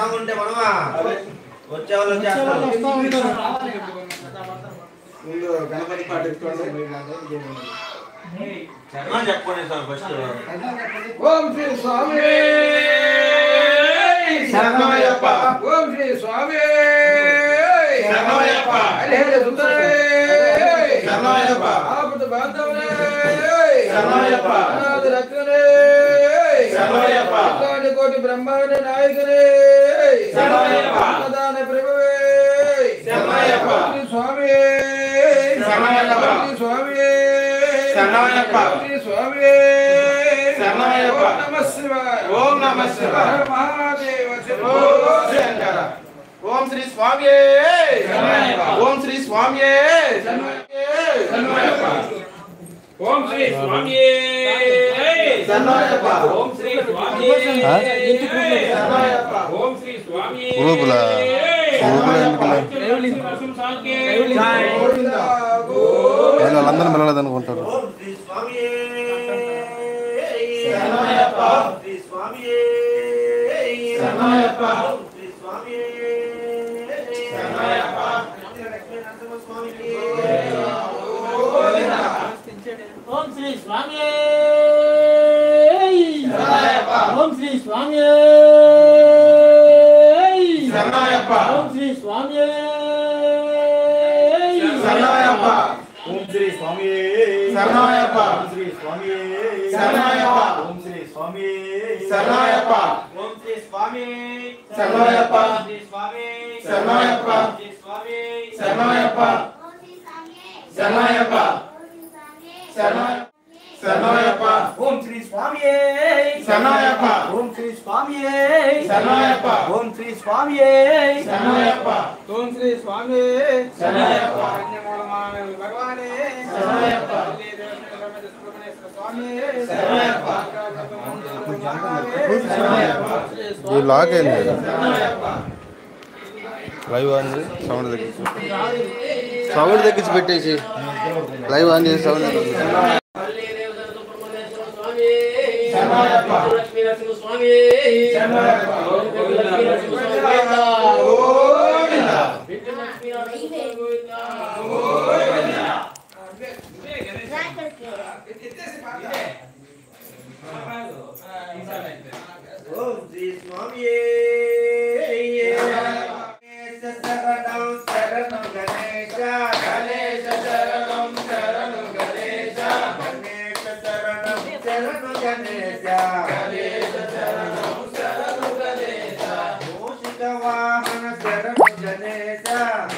బాగుంటే మనమా వచ్చేవాళ్ళు వచ్చేస్తారు. ముందు గణపతి పాట ఎత్తుకోండి. చెప్పండి సార్ ఫస్ట్. ఓం శ్రీ స్వామి శరణమయ్యప్ప. ఓం శ్రీ స్వామి శరణమయ్యప్ప. హరిహర సుందరే శరణమయ్యప్ప. ఆపద బాంధవనే శరణమయ్యప్ప. అనాథ రక్షణే శరణమయ్యప్ప. కోటి కోటి బ్రహ్మాండ నాయకనే శరణమయ్యప్ప. ప్రధాన ప్రభువే శరణమయ్యప్ప. శ్రీ స్వామి శరణమయ్యప్ప. శ్రీ స్వామి శరణమయ్యప్ప. శ్రీ స్వామి శరణమయ్యప్ప. ఓం నమః శివాయ. ఓం నమః శివాయ. హర మహాదేవ శంభో శంకర. ఓం శ్రీ స్వామి శరణమయ్యప్ప. ఓం శ్రీ స్వామి శరణమయ్యప్ప. ఓం శ్రీ స్వామి శరణమయ్యప్ప. ఓం శ్రీ స్వామి శరణమయ్యప్ప. ఓం శ్రీ స్వామి గ్రూపులా గోవిందా వాళ్ళందరూ మిలలేదనుకుంటారు. ఓం శ్రీ స్వామి శరణమయ్యప్ప. ఓం శ్రీ స్వామి శరణమయ్యప్ప. ఓం శ్రీ స్వామి శరణమయ్యప్ప. లక్ష్మీ నరసింహస్వామికి గోవిందా. ఓం శ్రీ స్వామి శరణమయ్యప్ప. ఓం శ్రీ స్వామి శరణమయ్యప్ప. ఓం శ్రీ స్వామి శరణమయ్యప్ప. ఓం శ్రీ స్వామి శరణమయ్యప్ప. ఓం శ్రీ స్వామి శరణమయ్యప్ప. ఓం శ్రీ స్వామి శరణమయ్యప్ప. ఓం శ్రీ స్వామి శరణమయ్యప్ప. శ్రీ స్వామి శరణమయ్యప్ప. శ్రీ స్వామి శరణమయ్యప్ప. శరణమయ్యప్ప. శరణమయ్యప్ప. ఓం శ్రీ స్వామి శరణమయ్యప్ప. ఓం శ్రీ స్వామి శరణమయ్యప్ప. ఓం శ్రీ స్వామి శరణమయ్యప్ప. ఓం శ్రీ స్వామి శరణమయ్యప్ప. భగవానే శరణమయ్యప్ప. స్వామి శరణమయ్యప్ప. ఈ లాక్ అయింది శరణమయ్యప్ప. లైవ్ ఆన్ చేసి సౌండ్ తగ్గించి పెట్టేసి లైవ్ ఆన్ చేసి సౌండ్ తగ్గించి శరణమయ్యప్ప. లక్ష్మీ నరసింహ స్వామి శరణమయ్యప్ప. లక్ష్మీ నరసింహ స్వామి గోవిందా. విష్ణు లక్ష్మీ నరసింహ గోవిందా. ఓం శ్రీ స్వామి శరణం శరణం గణేశ గణేశ శరణం శరణం గణేశ గణేశ శరణం శరణు గణేశ గణేశ శరణం శరణు గణేశ మూషిక వాహన శరణు గణేశ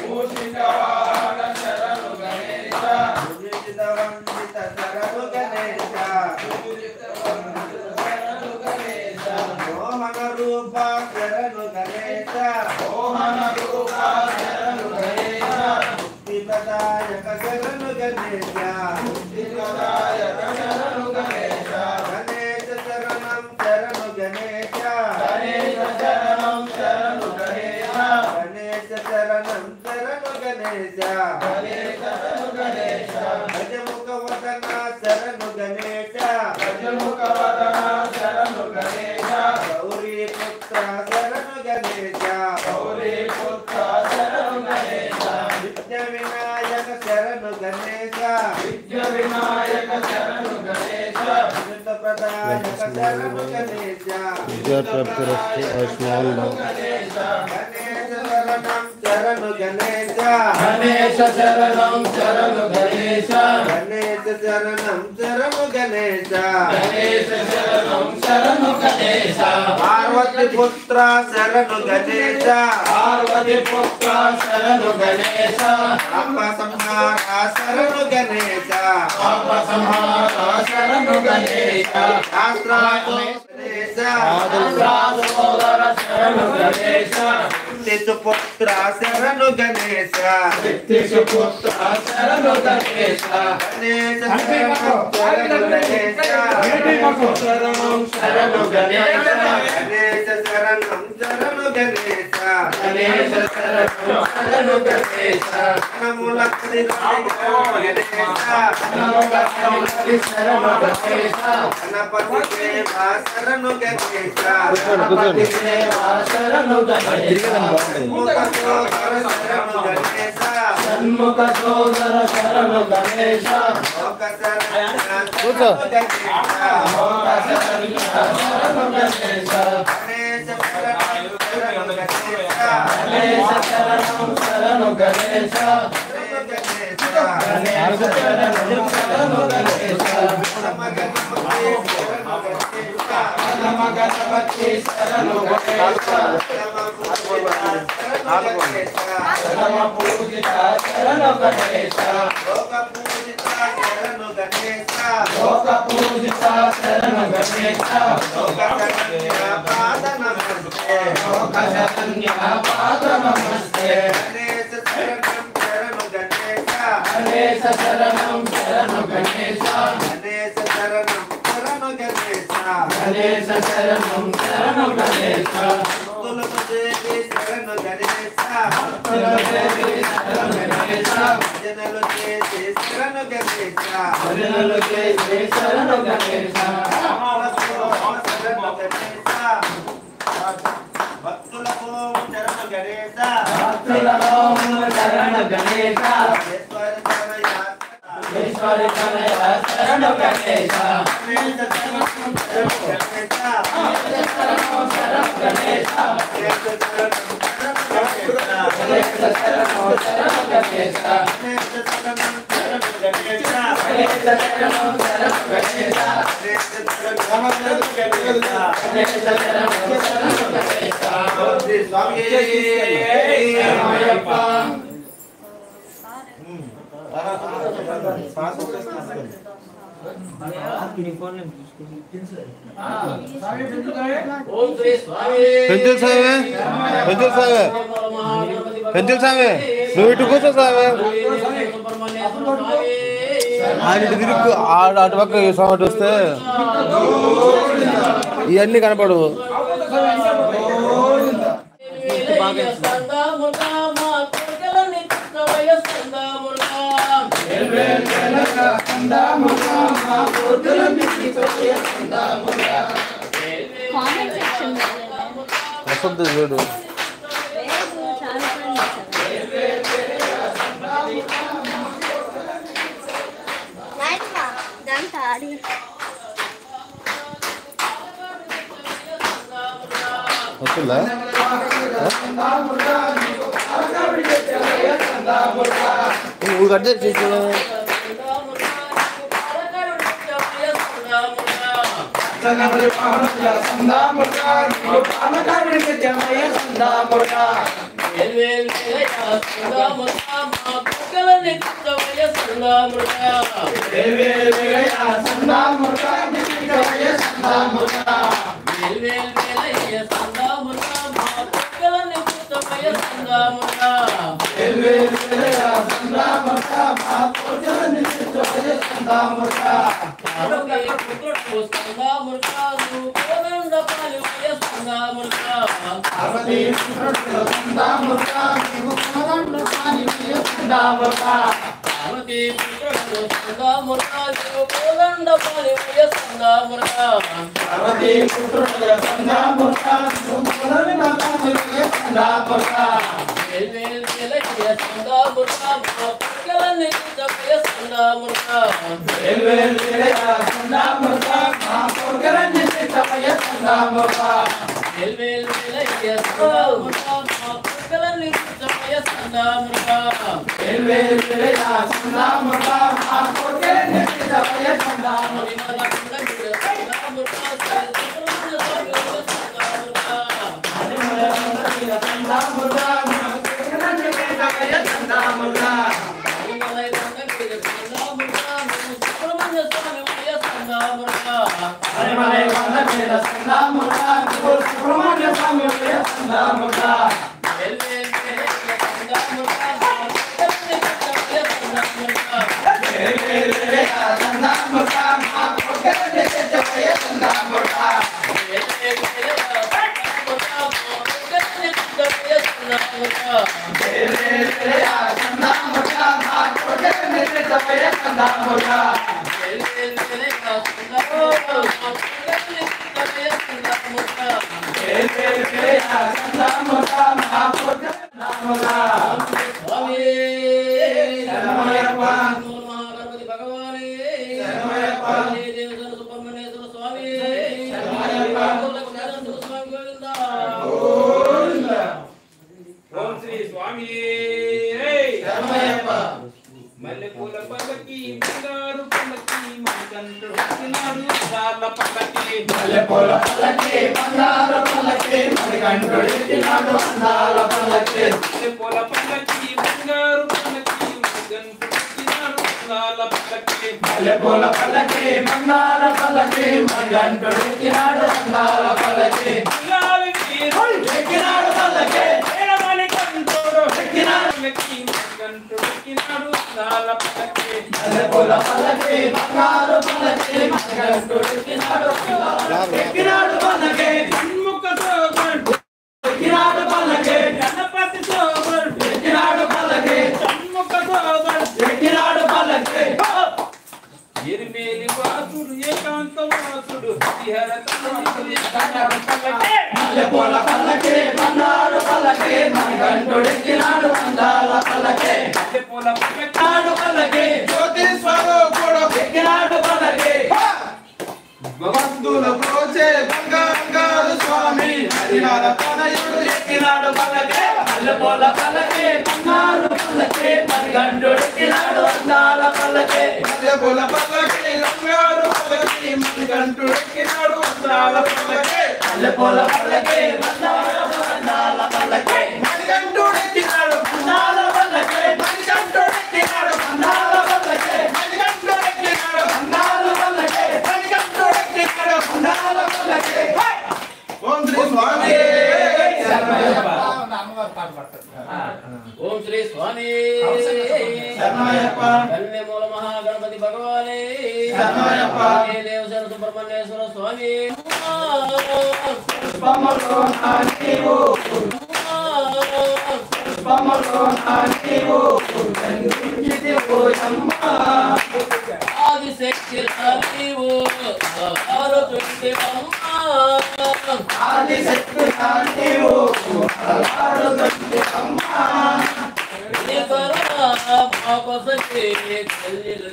మూషిక వాహన శరణు గణేశ సుజిత వందిత శరణు గణేశ సుజిత వందిత శరణు గణేశ మోహన రూప శరణు గణేశ మోహన రూప శరణు గణేశ ముక్తిప్రదాయక శరణు గణేశ ముక్తిప్రదాయక శరణు గణేశ గణేశ శరణం శరణు గణేశ గణేశ శరణం శరణు గణేశ గణేశ శరణం శరణు గణేశ గణేశ శరణు గణేశ గజముఖ వదన శరణు గణేశ గజముఖ వదన శరణు గణేశ గౌరీ పుత్ర శరణు గణేశ గౌరీ పుత్ర శరణు గణేశ విద్య వినాయక శరణు గణేశ విద్య వినాయక శరణు గణేశ అమృత ప్రదాయక శరణు గణేశ స్మాల్ గణేశ శరణం శరణు గణేశ గణేశ శరణం శరణు గణేశ గణేశ శరణం శరణు గణేశ గణేశ శరణం శరణు గణేశ పార్వతి పుత్ర శరణు గణేశ పార్వతి పుత్ర శరణు గణేశ పాప సంహార శరణు గణేశ పాప సంహార శరణు గణేశ శాస్త్రాలు గణేశ శాస్త్రాలు శరణు గణేశ పుత్ర శరణు గణేశ పుత్ర శరణు గణేశ గణేశ శరణు గణేశ శరణం శరణు గణేశ గణేశ శరణం శరణు గణేశ గణేశ శరణం శరణు గణేశ నమోలక్ష్మి గణేశ నమోలక్ష్మి శరణు గణేశ గణపతి దేవ శరణు గణేశ గణపతి దేవ శరణు గణేశ షణ్ముఖ సోదర శరణు గణేశ లోక శరణు గణేశ గణేశ శరణు గణేశ శరణు గణేశ గణపతి శరణు గణేశ పూజిత శరణు గణేశ లోక పూజిత శరణు గణేశ లోక పూజిత శరణు గణేశ లోక శరణ్య పాద నమస్తే లోక శరణ్య పాద నమస్తే గణేశ శరణం శరణు గణేశ గణేశ శరణం శరణు గణేశ గణేశ శరణం శరణు గణేశ గణేశ శరణం శరణు గణేశ భక్తులకు దేవి శరణు గణేశ భక్తులకు దేవి శరణు గణేశ భజనలు చేసి శరణు గణేశ భజనలు చేసి శరణు గణేశ శరణు గణేశ భక్తులకు శరణు గణేశ భక్తులకు శరణు గణేశ ఈశ్వరి కనయ శరణు గణేశ పెంచులు సామే పెంచులు సామే పెంచులు సామే నువ్వు ఇటు కూర్చో సామే ఆయన ఇటు తిరుగు అటు పక్క సామటి వస్తే ఇవన్నీ కనపడవు వస్తుంది చూడు వస్తుందా నువ్వు కట్ చేసి ఓం శ్రీ స్వామి మల్లెపూల పల్లకి బంగారు పల్లకి మణికంఠుడు వచ్చినాడు రాళ్ళ పల్లకి మల్లెపూల పల్లకి బంగారు పల్లకి మణికంఠుడు వచ్చినాడు అందాల పల్లకి మల్లెపూల పల్లకి బంగారు పల్లకి మణికంఠుడు వచ్చినాడు రాళ్ళ పల్లకి మల్లెపూల పల్లకి బంగారు పల్లకి మణికంఠుడు వచ్చినాడు అందాల పల్లకి ఎక్కినాడు పల్లకి మణికంఠుడు ఎక్కినాడు మణికంఠుడు ఎక్కినాడు రాళ్ళ పల్లకి మల్లెపూల పల్లకి బంగారు పల్లకి మణికంఠుడు ఎక్కినాడు పల్లకి షణ్ముఖ సోదరుడు ఎక్కినాడు పల్లకి గణపతి సోదరుడు ఎక్కినాడు పల్లకి షణ్ముఖ సోదరుడు ఎక్కినాడు పల్లకి ఎరిమేలి వాసుడు ఏకాంత వాసుడు హరిహర తనయుడు ఎక్కినాడు పల్లకి మల్లెపూల పల్లకి బంగారు పల్లకి మణికంఠుడు ఎక్కినాడు అందాల పల్లకి మల్లెపూల పల్లకి ఎక్కినాడు పల్లకి జ్యోతి స్వరూపుడు ఎక్కినాడు పల్లకి భక్తుల ప్రోచే బంగారు స్వామి హరిహర తనయుడు ఎక్కినాడు పల్లకి మల్లెపూల పల్లకి బంగారు పల్లకి మణికంఠుడు ఎక్కినాడు అందాల పల్లకి మల్లెపూల పల్లకి బంగారు పల్లకి మణికంఠుడు ఎక్కినాడు అందాల పల్లకి మల్లెపూల పల్లకి అందాల పల్లకి మణికంఠుడు ఎక్కినాడు అందాల పల్లకి మణికంఠుడు ఎక్కినాడు అందాల పల్లకి మణికంఠుడు ఎక్కినాడు అందాల పల్లకి మణికంఠుడు ఎక్కినాడు అందాల పల్లకి ఓం శ్రీ స్వామి ఓం శ్రీ స్వామి శరణమయ్యప్ప కన్యమూల మహాగణపతి భగవానే శరణమయ్యప్ప దేవసేన సుబ్రహ్మణ్యేశ్వర స్వామి పుష్పములో నా నీవు పుష్పములో నా నీవు కనిపించితి ఓయమ్మ ఆదిశక్తి నీవు ఆరుతుంటే ఆదిశక్తి నా నీవు అలాడుతుంది అమ్మ మాకొసకి కల్లిలు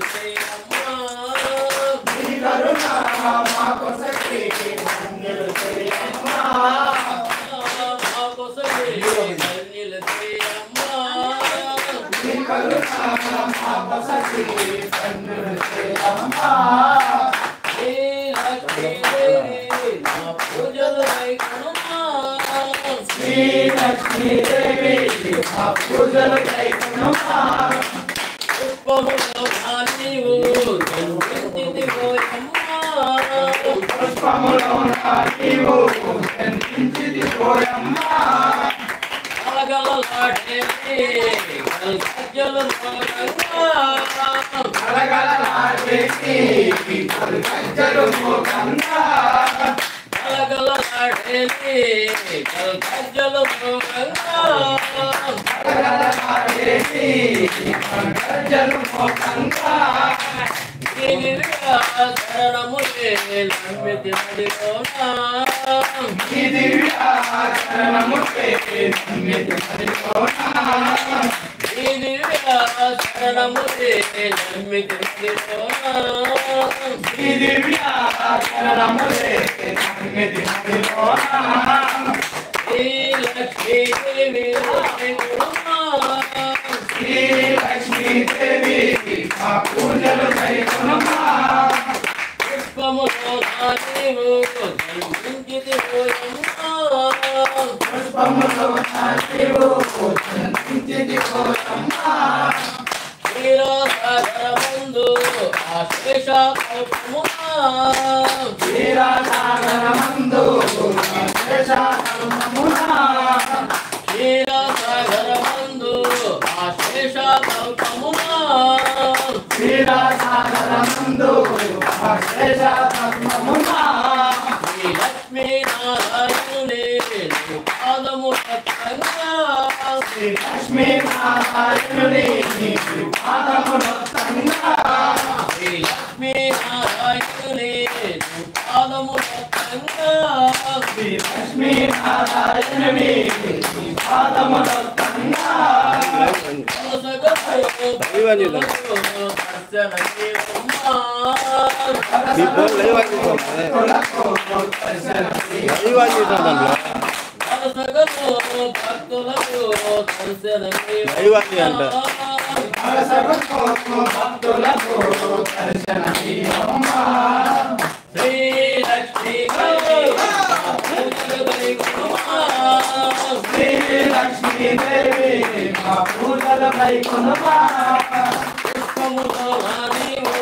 నీ కరుణ మాకొసకి కన్నెలు చేయమ్మ మాకొసకి కల్లిలు నీ కరుణ మాకొసకి కన్నెలు చేయమ్మ పూజలు శ్రీ లక్ష్మీదేవి మా పూజలు కైకునమ్మా పుష్పములో నీవు కనిపించింది పోయమ్మా పుష్పములో నా నీవు కనిపించిది పోయమ్మా కలగలలాడే కల్కజ్జలు కలగలలాడేసి కల్కజ్జలు మోగంగా కలగలలాడే కల్కజ్జలు కలగలలాడేసి కల్కజ్జలు మోగంగా శరణములే నమ్మితి మడిలోనా ఈ దివ్యాచరణముకే నమ్మితి మదిలోనా ఈ దివ్యాచరణములే నమ్మితి మడిలోనా ఈ దివ్యాచరణములే నమ్మితి మదిలోనా శ్రీ లక్ష్మీదేవి శ్రీ లక్ష్మీదేవి మా పూజలు కైకునమ్మా పుష్పములో నీవు కనిపించితి పోయమ్మా పుష్పములో నా నీవు కనిపించిది పోయమ్మా క్షీరసాగరమందు ఆశేష కల్పమునా క్షీరసాగరమందు ఆశేషకల్పమునా క్షీరసాగరమందు ఆశేష కల్పమునా క్షీరసాగరమందు ఆశేషకల్పమునా శ్రీ లక్ష్మీనారాయణుని పాదము పట్టంగా లక్ష్మీనారాయణుని పాదములొత్తంగా శ్రీ లక్ష్మీనారాయణుని పాదములొత్తంగా శ్రీ లక్ష్మీనారాయణుని పాదములొత్తంగా భక్తులకు దర్శనమీయమ్మా శ్రీ లక్ష్మీ శ్రీ లక్ష్మీదేవి మా పూజలు కైకొనుమా పుష్పముతో నీవు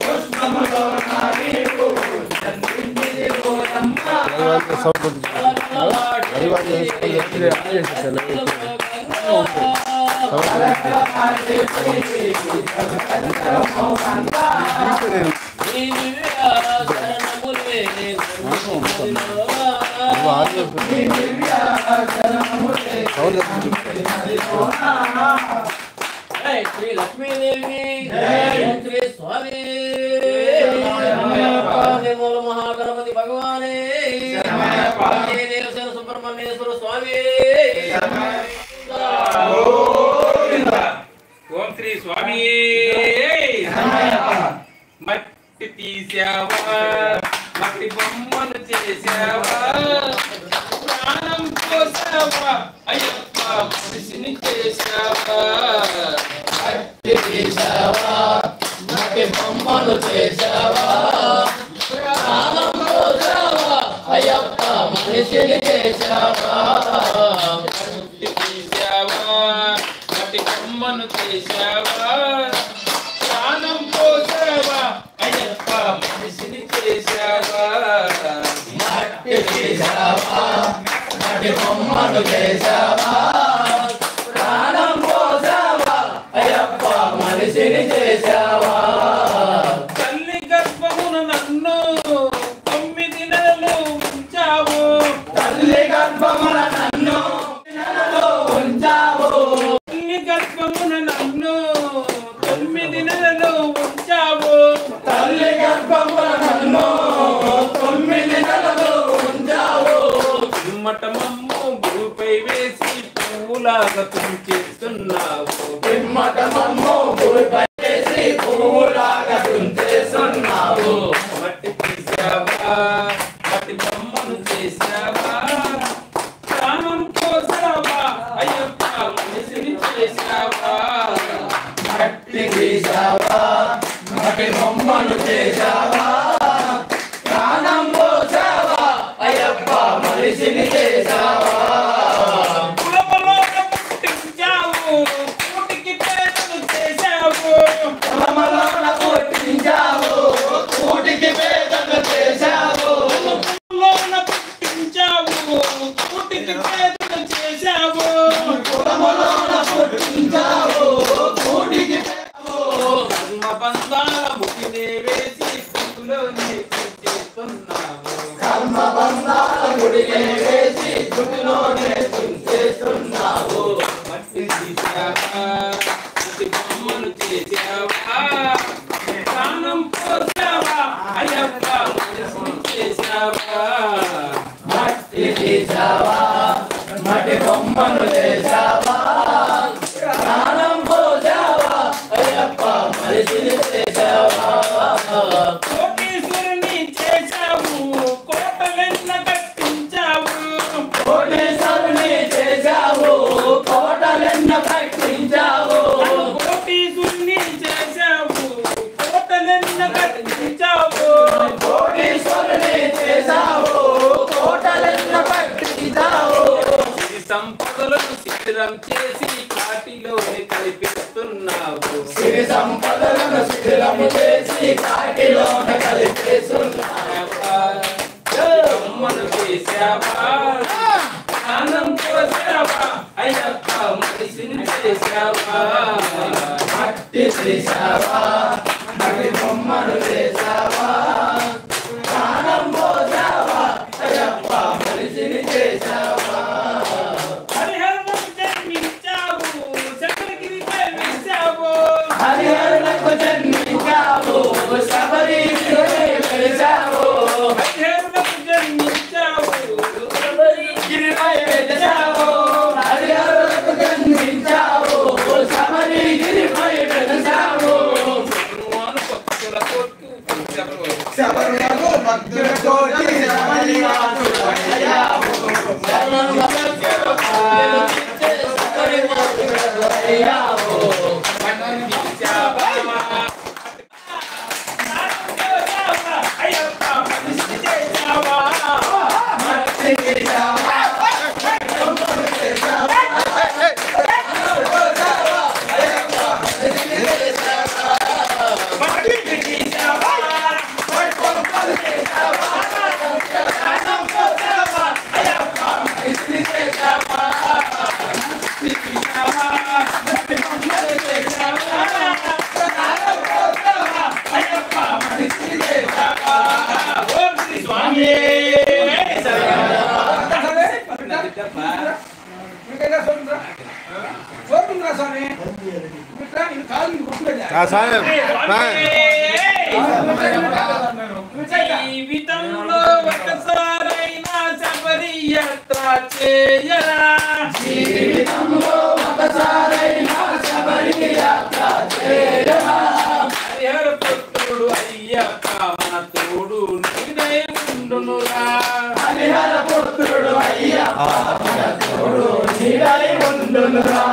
పుష్పములో నీవు జన్మించిపోయమ్మా శ్రీ లక్ష్మీదేవి శ్రీ స్వామి నిర్మల మహాగణపతి భగవానే దేవసేన సుబ్రహ్మణ్యేశ్వర స్వామి ఓం శ్రీ స్వామి మట్టి తీసావా మట్టి బొమ్మను చేసావా ప్రాణం పోసావా అయ్యప్ప మనిషిని చేసావా మట్టి బొమ్మను చేసావా ప్రాణం పోసావా అయ్యప్ప మనిషిని చేసావా మట్టి తీసావా మట్టి బొమ్మను చేసావా ప్రాణం పోసావా అయ్యప్ప మనిషిని చేసావా మట్టి తీసావా మట్టి బొమ్మను చేసావా ప్రాణం పోసావా అయ్యప్ప మనిషిని చేసావా తల్లి గర్భమున నన్ను 9 నెలలు ఉంచావు తల్లి గర్భమున నన్ను నెలలో ఉంచావు తల్లి గర్భమున నన్ను 9 నెలలు ఉంచావు తల్లి గర్భమున నన్ను 9 నెలలు ఉంచావు మటమమ్ము భూపై వేసి పువ్వులాగా తుంచేస్తున్నావు పిమ్మటమమ్మో భూమిపై వేసి పువ్వులాగా తుంచేస్తున్నావు మట్టి తీసావా మట్టి బొమ్మను చేసావా ప్రాణం పోసావా అయ్యప్ప మనిషిని చేసావా మట్టి తీసావా మట్టి బొమ్మను చేసావా ప్రాణం పోసావా అయ్యప్ప మనిషిని చేసావా కులమలోన పుట్టించావు కూటికి పేదలు చేసావు కులమలోన పుట్టించావు కూటికి పేదలు చేసావు కులమలోన పుట్టించావు కూటికి పేదలు చేసావు కులమలోన పుట్టించావు కూటికి కర్మ బంధాల ముఖినే వేసి స్థితిలోనే చేస్తున్నావు కర్మ బంధాల గుడికే వేసి చుట్టులోనే తుంచేస్తున్నావు మట్టి తీసావా మట్టి బొమ్మను చేసావా ప్రాణం పోసావా అయ్యప్ప మనిషిని చేసావా మట్టి తీసావా మట్టి బొమ్మను చేసావా ప్రాణం పోసావా అయ్యప్ప మనిషిని చేసావా కోటీశ్వరుని చేశావు కోటలెన్న కట్టించావు కోటేశ్వరుని చేసావు కోటలెన్న కట్టించావు కోటీశ్వరుని చేశావు కోటలెన్న కట్టించావు కోటేశ్వరుని చేసావు కోటలెన్న కట్టించావు సిరి సంపదలను శిథిలం చేసి కాటిలోనే కలిపిస్తున్నావు సిరి సంపదలను శిథిలము చేసి కాటిలోన కలిపేస్తున్నావా బొమ్మను చేశావా ప్రాణం పోసావా అయ్యప్ప మనిషిని చేశావా మట్టి తీసావా మట్టి బొమ్మను చేసావా ప్రాణం పోసావా అయ్యప్ప మనిషిని చేసావా అయ్యావో మన్ను చేశావా అయ్యప్ప మనిషిని చేశావా మట్టి చేశావా జీవితంలో ఒకసారైనా శబరి యాత్ర చేయరా జీవితంలో ఒకసారైనా శబరి యాత్ర చేయరా హరిహర పుత్రుడు అయ్యప్ప మన తోడు నీడై ఉండునురా హరిహర పుత్రుడు అయ్యప్ప మన తోడు నీడై ఉండునురా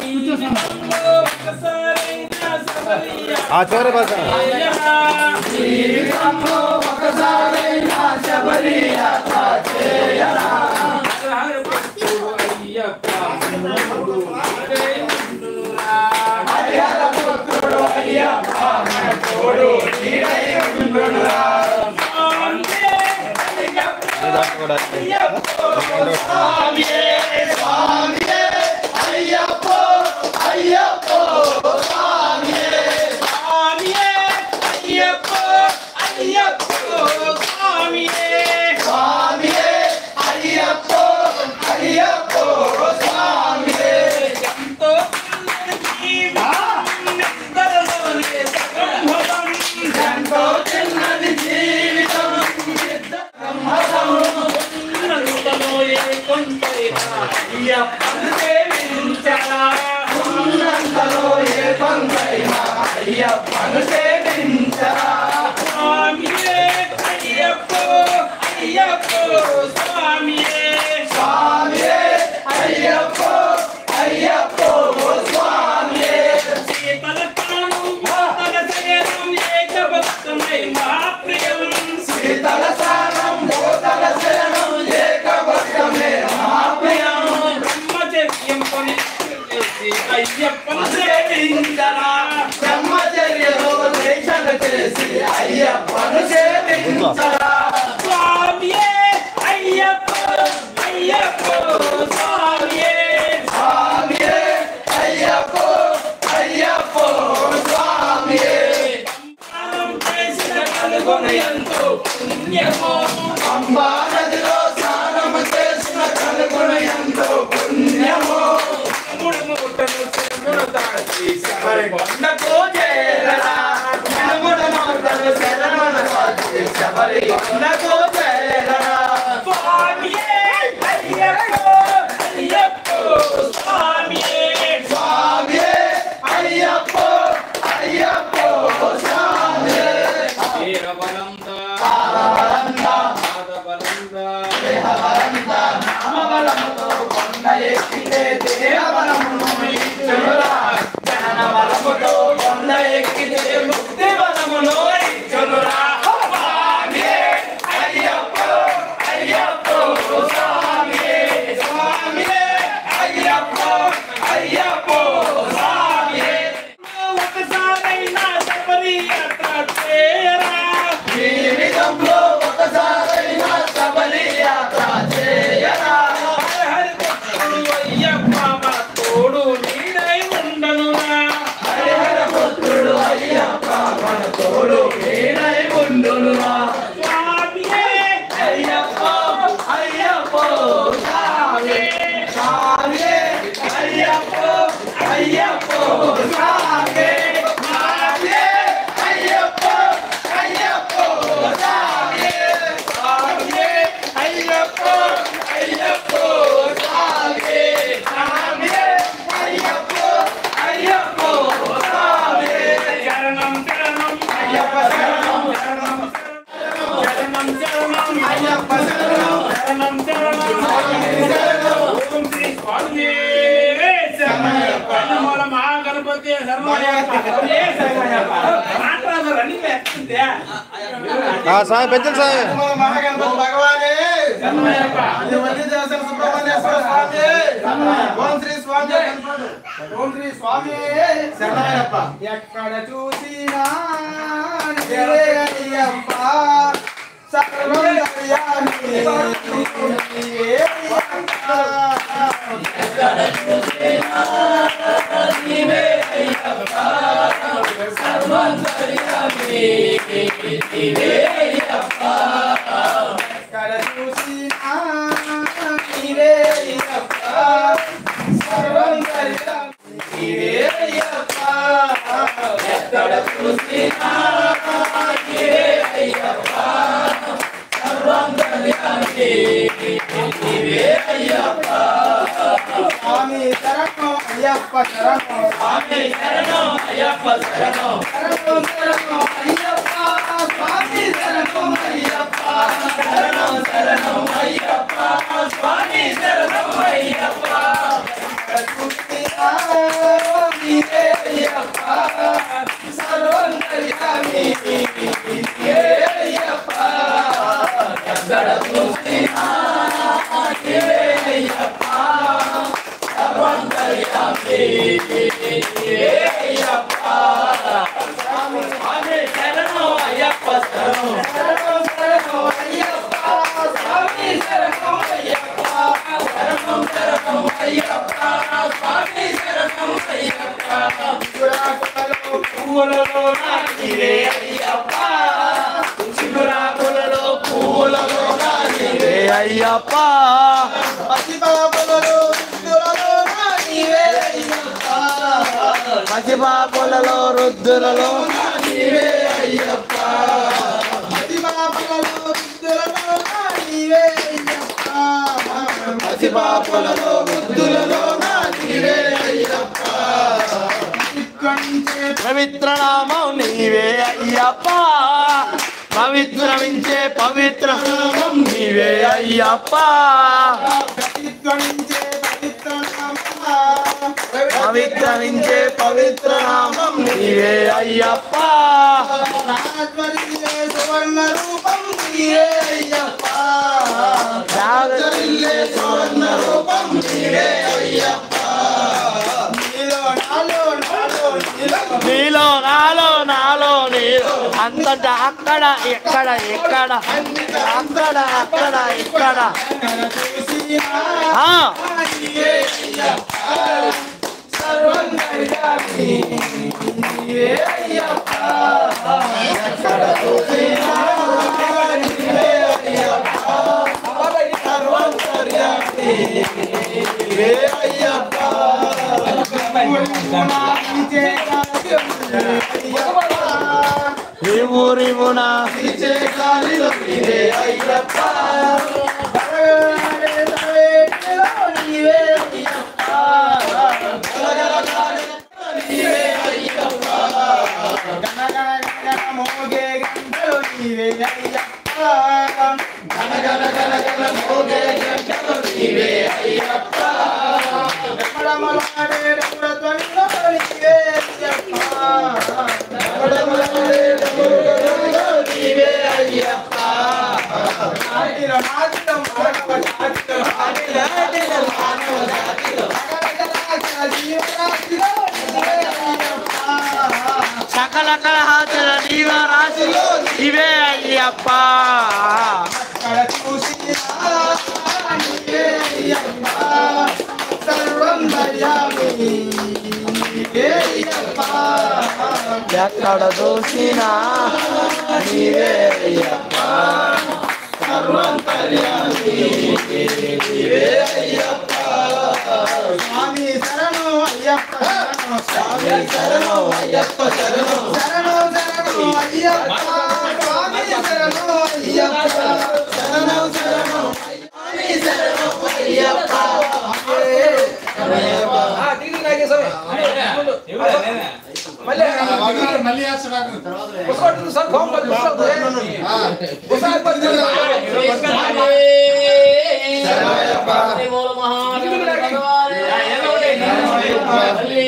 జీవితంలో ఒకసారైనా శబరి చోర భాష జీవితంలో ఒకసారైనా శబరి యాత్ర చేయరా హరిహర పుత్రుడు అయ్యప్ప మన తోడు నీడై ఉండునురా హరిహర పుత్రుడు అయ్యప్ప మన తోడు నీడై ఉండునురా స్వామియే స్వామియే అయ్యప్ప అయ్యప్ప స్వామియే స్వామియే అయ్యప్ప అయ్యప్ప స్వామియే స్వామియే అయ్యప్ప అయ్యప్ప స్వామియే ఎంతో నిద్రలోనే బ్రహ్మం ఎంతో చిన్నది జీవితం ఉన్నంతలో ఏ కొంతైనా అయ్యప్పను సేవించరా ఉన్నంతలో ఏ పంగైనా అయ్యప్పను సేవించరా స్వామియే అయ్యప్ప అయ్యప్ప స్వామియే స్వామియే అయ్యప్ప అయ్యప్ప స్వామియే శీతల ప్రాణం భూతల శయనం ఏకభక్తమై మహాప్రియం శీతల సారం భూతల శరణం ఏకభక్తమే మహాప్రియం బ్రహ్మచర్యం పనిచేసి అయ్యప్పను సేవించరా బ్రహ్మచర్యలో దీక్షలు చేసి అయ్యప్పను సేవించరా స్వామియే అయ్యప్ప అయ్యప్ప స్వామియే స్వామియే అయ్యప్ప అయ్యప్ప స్వామియే స్నానం చేసిన కలుగున ఎంతో పుణ్యమో పంబా నదిలో స్నానము చేసిన కలుగుణ ఎంతో పుణ్యమో మూడు మూటలు చెరువును దాటి శబరి కొండకు చేరరా మనముడ మాటలు శరణుల సాచి శబరి కొండకు చేరరా స్వామియే అయ్యప్ప అయ్యప్ప స్వామియే స్వామియే అయ్యప్ప అయ్యప్ప స్వామియే వీరబలందా ఆరవరంద పాదబలందా దేహవరంద నామబలముతో కొండ ఎక్కితే దేహబలమును ఇచ్చునురా జనన బలముతో కొండ ఎక్కితే ముక్తి బలమును ఇచ్చునురా స్వామియే అయ్యప్ప అయ్యప్ప స్వామియే స్వామియే అయ్యప్ప అయ్యప్ప స్వామియే ఒకసారైనా శబరి యాత్ర చేయరా జీవితంలో ఒకసారైనా శబరి యాత్ర చేయరా హరి భక్తుడు అయ్యప్ప మన తోడు నీడై ఉండనురా హరిహర పుత్రుడు అయ్యప్ప మన తోడు నీడై ఉండునురా స్వామియే అయ్యప్ప అయ్యప్ప స్వామి స్వామి అయ్యప్ప అయ్యప్ప స్వామి స్వామి అయ్యప్ప అయ్యప్ప స్వామి స్వామి అయ్యప్ప అయ్యప్ప స్వామి స్వామి అయ్యప్ప అయ్యప్ప స్వామి శరణం శరణం అయ్యప్ప శరణం శరణం శరణం శరణం అయ్యప్ప శరణం శరణం శరణం ఓం శ్రీ స్వామియే శరణమయ్యప్ప నమః స్వామి పెంచండి స్వామి. మహాగణపతి భగవానే సుబ్రహ్మణ్యేశ్వర స్వామి ఓం శ్రీ స్వామి ఓం శ్రీ స్వామి శరణయ్యప్ప. ఎక్కడ చూసినా నీవే అయ్యప్ప సర్వం దర్యామి నీవే అయ్యప్ప. ఎక్కడ చూసినా నీవే అయ్యప్ప సర్వం దర్యామి నీవే అయ్యప్ప. ఎక్కడ చూసినా నీవే అయ్యప్ప సర్వం దర్యామి నీవే అయ్యప్ప. ఎక్కడ చూసినా నీవే అయ్యప్ప సర్వం దర్యామి నీవే అయ్యప్ప. స్వామి శరణం అయ్యప్ప శరణం స్వామి శరణం అయ్యప్ప శరణం శరణం శరణం అయ్యప్ప స్వామి శరణం అయ్యప్ప శరణం శరణం అయ్యప్ప స్వామి శరణం అయ్యప్ప. నీవే అయ్యప్ప సర్వం దర్యామి నీవే అయ్యప్ప. ఎక్కడ చూసినా నీవే అయ్యప్ప సర్వం దర్యామి నీవే అయ్యప్ప. స్వామి స్వామి శరణం అయ్యప్ప శరణం శరణం శరణం అయ్యప్ప స్వామి శరణం అయ్యప్ప శరణం శరణం అయ్యప్ప స్వామి శరణం అయ్యప్ప. పువ్వులలో నీవే అయ్యప్ప చిగురాకులలో పువ్వులలో నీవే అయ్యప్ప పసిబాబులలో రుద్దులలో నీవే అయ్యప్ప పసిబాబులలో రుద్దులలో నీవే అయ్యప్ప పసిబాబులలో రుద్దులలో నీవే అయ్యప్ప పసిబాబులలో రుద్దులలో నీవే అయ్యప్ప. పవిత్ర నామం నీవే అయ్యప్ప పవిత్రమించే పవిత్ర నామం నీవే అయ్యప్ప పవిత్రమించే పవిత్ర నామం నీవే అయ్యప్ప. సువర్ణ రూపం నీవే అయ్యప్ప సువర్ణ రూపం నీవే అయ్యప్ప. నీలో నాలో నాలో నీలో అంతటా అక్కడ ఎక్కడ ఎక్కడ అక్కడ అక్కడ ఇక్కడ సర్వం దర్యామి నీవే అయ్యప్ప. ఎక్కడ చూసినా నీవే అయ్యప్ప సర్వం దర్యామి నీవే అయ్యప్ప. రివున నీవే అయ్యప్ప నీవే అయ్యప్ప నీవే అయ్యప్ప. గణగణ మోగే గంటలు నీవే అయ్యప్ప గణగణ గణగణ మోగే గంటలు నీవే అయ్యప్ప. రమణమలాడే రమణధ్వనిలో నీవే అయ్యప్ప రమణమలాడే రమణధ్వనిలో నీవే అయ్యప్ప. నాటిలో నాటిలో మానవ జాతిలో నాటిలో మానవ జాతిలో జీవరాశిలో నీవే అయ్యప్ప సకల కళహాతుల జీవరాశిలో నీవే అయ్యప్ప. అక్కడ చూసినా నీవే అయ్యప్ప సర్వం దర్యామి నీవే అయ్యప్ప. ఎక్కడ చూసినా నీవే అయ్యప్ప సర్వం దర్యామి నీవే అయ్యప్ప. స్వామి శరణం అయ్యప్ప శరణం స్వామి శరణం అయ్యప్ప శరణం శరణం శరణం అయ్యప్ప స్వామి శరణం అయ్యప్ప శరణం శరణం స్వామి శరణం అయ్యప్ప. మళ్ళీ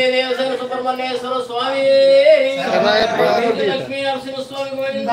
వేస్తున్నాను సుబ్రహ్మణ్య సుబ్రహ్మణ్యేశ్వర స్వామి లక్ష్మీ నరసింహ స్వామి గోవింద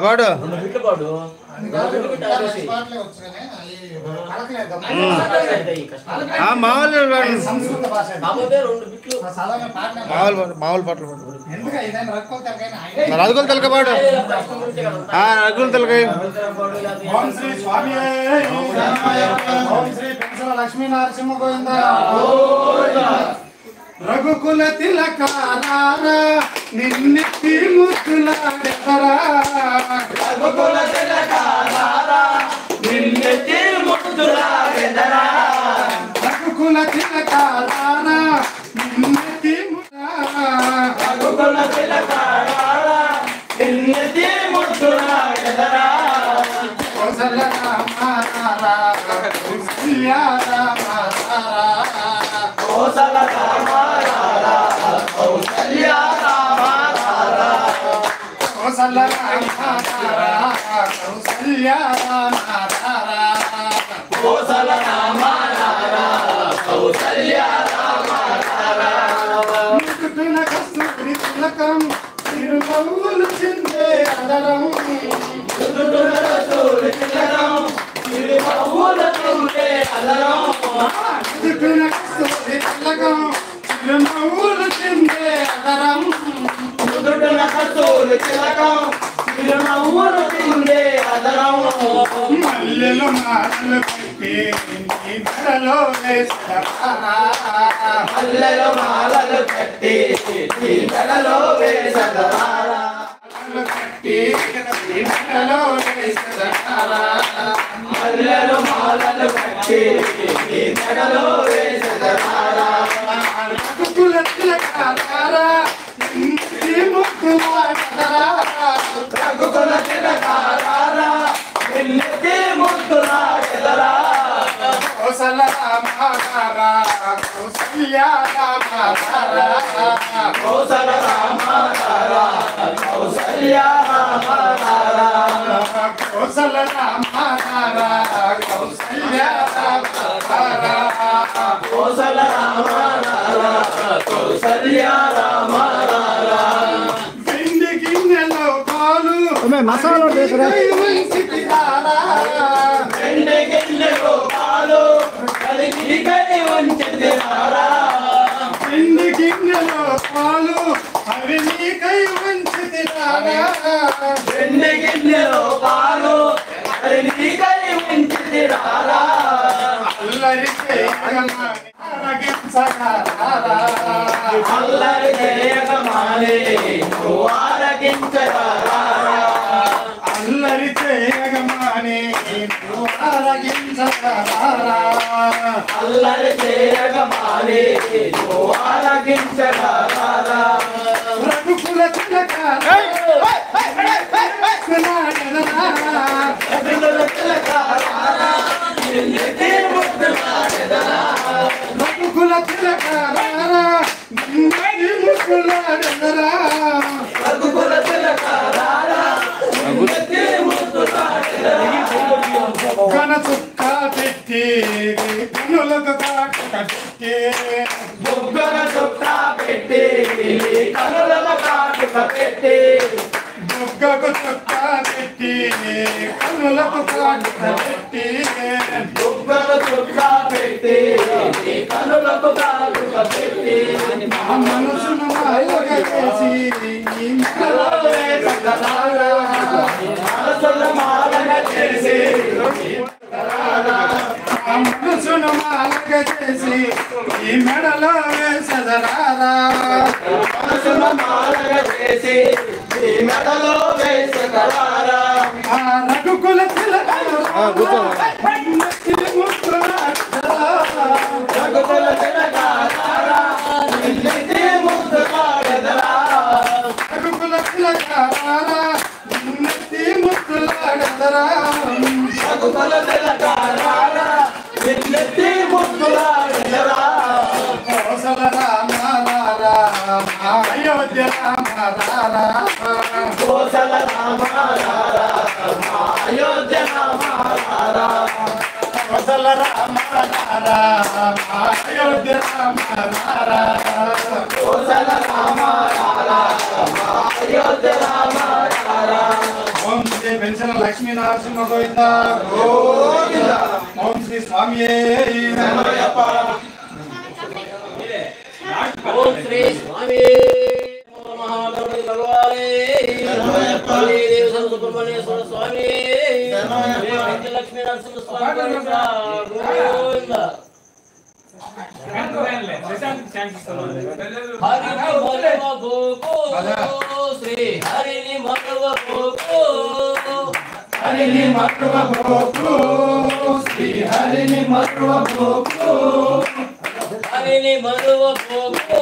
పాడు మామూలు పాటలు రఘుకుల తలక పాడు రఘుకుల తలక ఓం శ్రీ స్వామి ఓం శ్రీ పెంచల లక్ష్మీ నరసింహ గోవింద రఘుకుల తిలకారా నిన్నెత్తి ముద్దులాడెదరా రఘుకుల తిలకారా నిన్నెత్తి ముద్దులాడెదరా కౌసల రామారా కౌసల్య రామారా కోసల రామారా కౌసల్య రామారా కౌసల రామారా కౌసల్య రామారా కోసల రామారా కౌసల్య రామారా ముక్కున కస్తూరి తిలకం తిరునవ్వులు చిందే అదరం ముక్కున కస్తూరి తిలకం తిరునవ్వులు చిందే అదరం మల్లెలు మాటలు పెట్టి నీ మెడలో వేస్తారా మల్లెలు మాలలు కట్టి నీ మెడలో వేసగలారా కట్టి నీ మెడలో వేస్తారా మల్లెలు మాలలు కట్టి నీ మెడలో వేసగలారా రఘుకుల తిలకారా నీ ముక్కులాడరా రఘుకుల తిలకారా నిన్నెత్తి ముద్దులాడెదరా కౌసల రామారా కౌసల్య రామారా కోసల రామారా కౌసల్య రామారా కౌసల రామారా కౌసల్య రామారా కోసల రామారా కౌసల్య రామారా వెండి గిన్నెలో పాలు మసాలా వెండి గిన్నెలో పాలు కలిగి కై వంచితిరారా వెండి గిన్నెలో పాలు అవి నీకై వంచితిరారా వెండి గిన్నెలో పాలు కలిగి కై వంచితిరారా అల్లరి చేయగలమని ఆరగించగలరా అల్లరి చేయగమానే నువ్వు ఆరగించరారా అల్లరి చేయగమాని నువ్వు ఆరగించగలరా అల్లరి చేయగమానే నువ్వు ఆరగించరారా రఘుకుల తిలకారా రఘుకుల తిలకారా నిన్నది ముక్కులాడెదరా రఘుకుల తిలకారా నిన్నెత్తి ముద్దులాడెదరా కన చుక్క పెట్టి కనులకు కాటుక పెట్టి బుగ్గన చుట్టా పెట్టి కనులకు కాటుక పెట్టి బుగ్గకు చుక్క పెట్టి కనులకు కాటుక పెట్టి బుగ్గన చుట్టా పెట్టి కనులకు కాటుక పెట్టి ఆ మనసును మాయగా చేసి ఈ మెడలో వేసగలరా మనసుల మాలగా చేసి ఆ మనసును మాయగా చేసి ఈ మెడలో వేసగలరా మనసుల మాలగా చేసి ఈ మెడలో వేసగలారా ఆ రఘుకుల తిలకారా రఘుకుల తిలకారా నిన్నెత్తి ముద్దులాడెదరా రఘుకుల తిలకారా నిన్నెత్తి ముద్దులాడెదరా రఘుకుల తిలకారా నిన్నెత్తి ముద్దులాడెదరా కౌసల రామారా అయోధ్య రామారా కోసల రామారా అయోధ్య రామారా కౌసల రామారా అయోధ్య రామారా కోసల రామారా అయోధ్య రామారా ఓం శ్రీ పెన్షన్ లక్ష్మీ నరసింహ గోవింద గోవింద ఓం శ్రీ స్వామియే ఓం శ్రీ స్వామి మహాగణపతి భగవానే దేవ సుబ్రహ్మణ్యేశ్వర స్వామి లక్ష్మీ నరసింహ స్వామి గోవింద హరి మరువ గోకో శ్రీ హరిని మరువ గోకో హరిని మరువ గోకు శ్రీ హరిని మరువ గోకు హరిని మరువ గోకో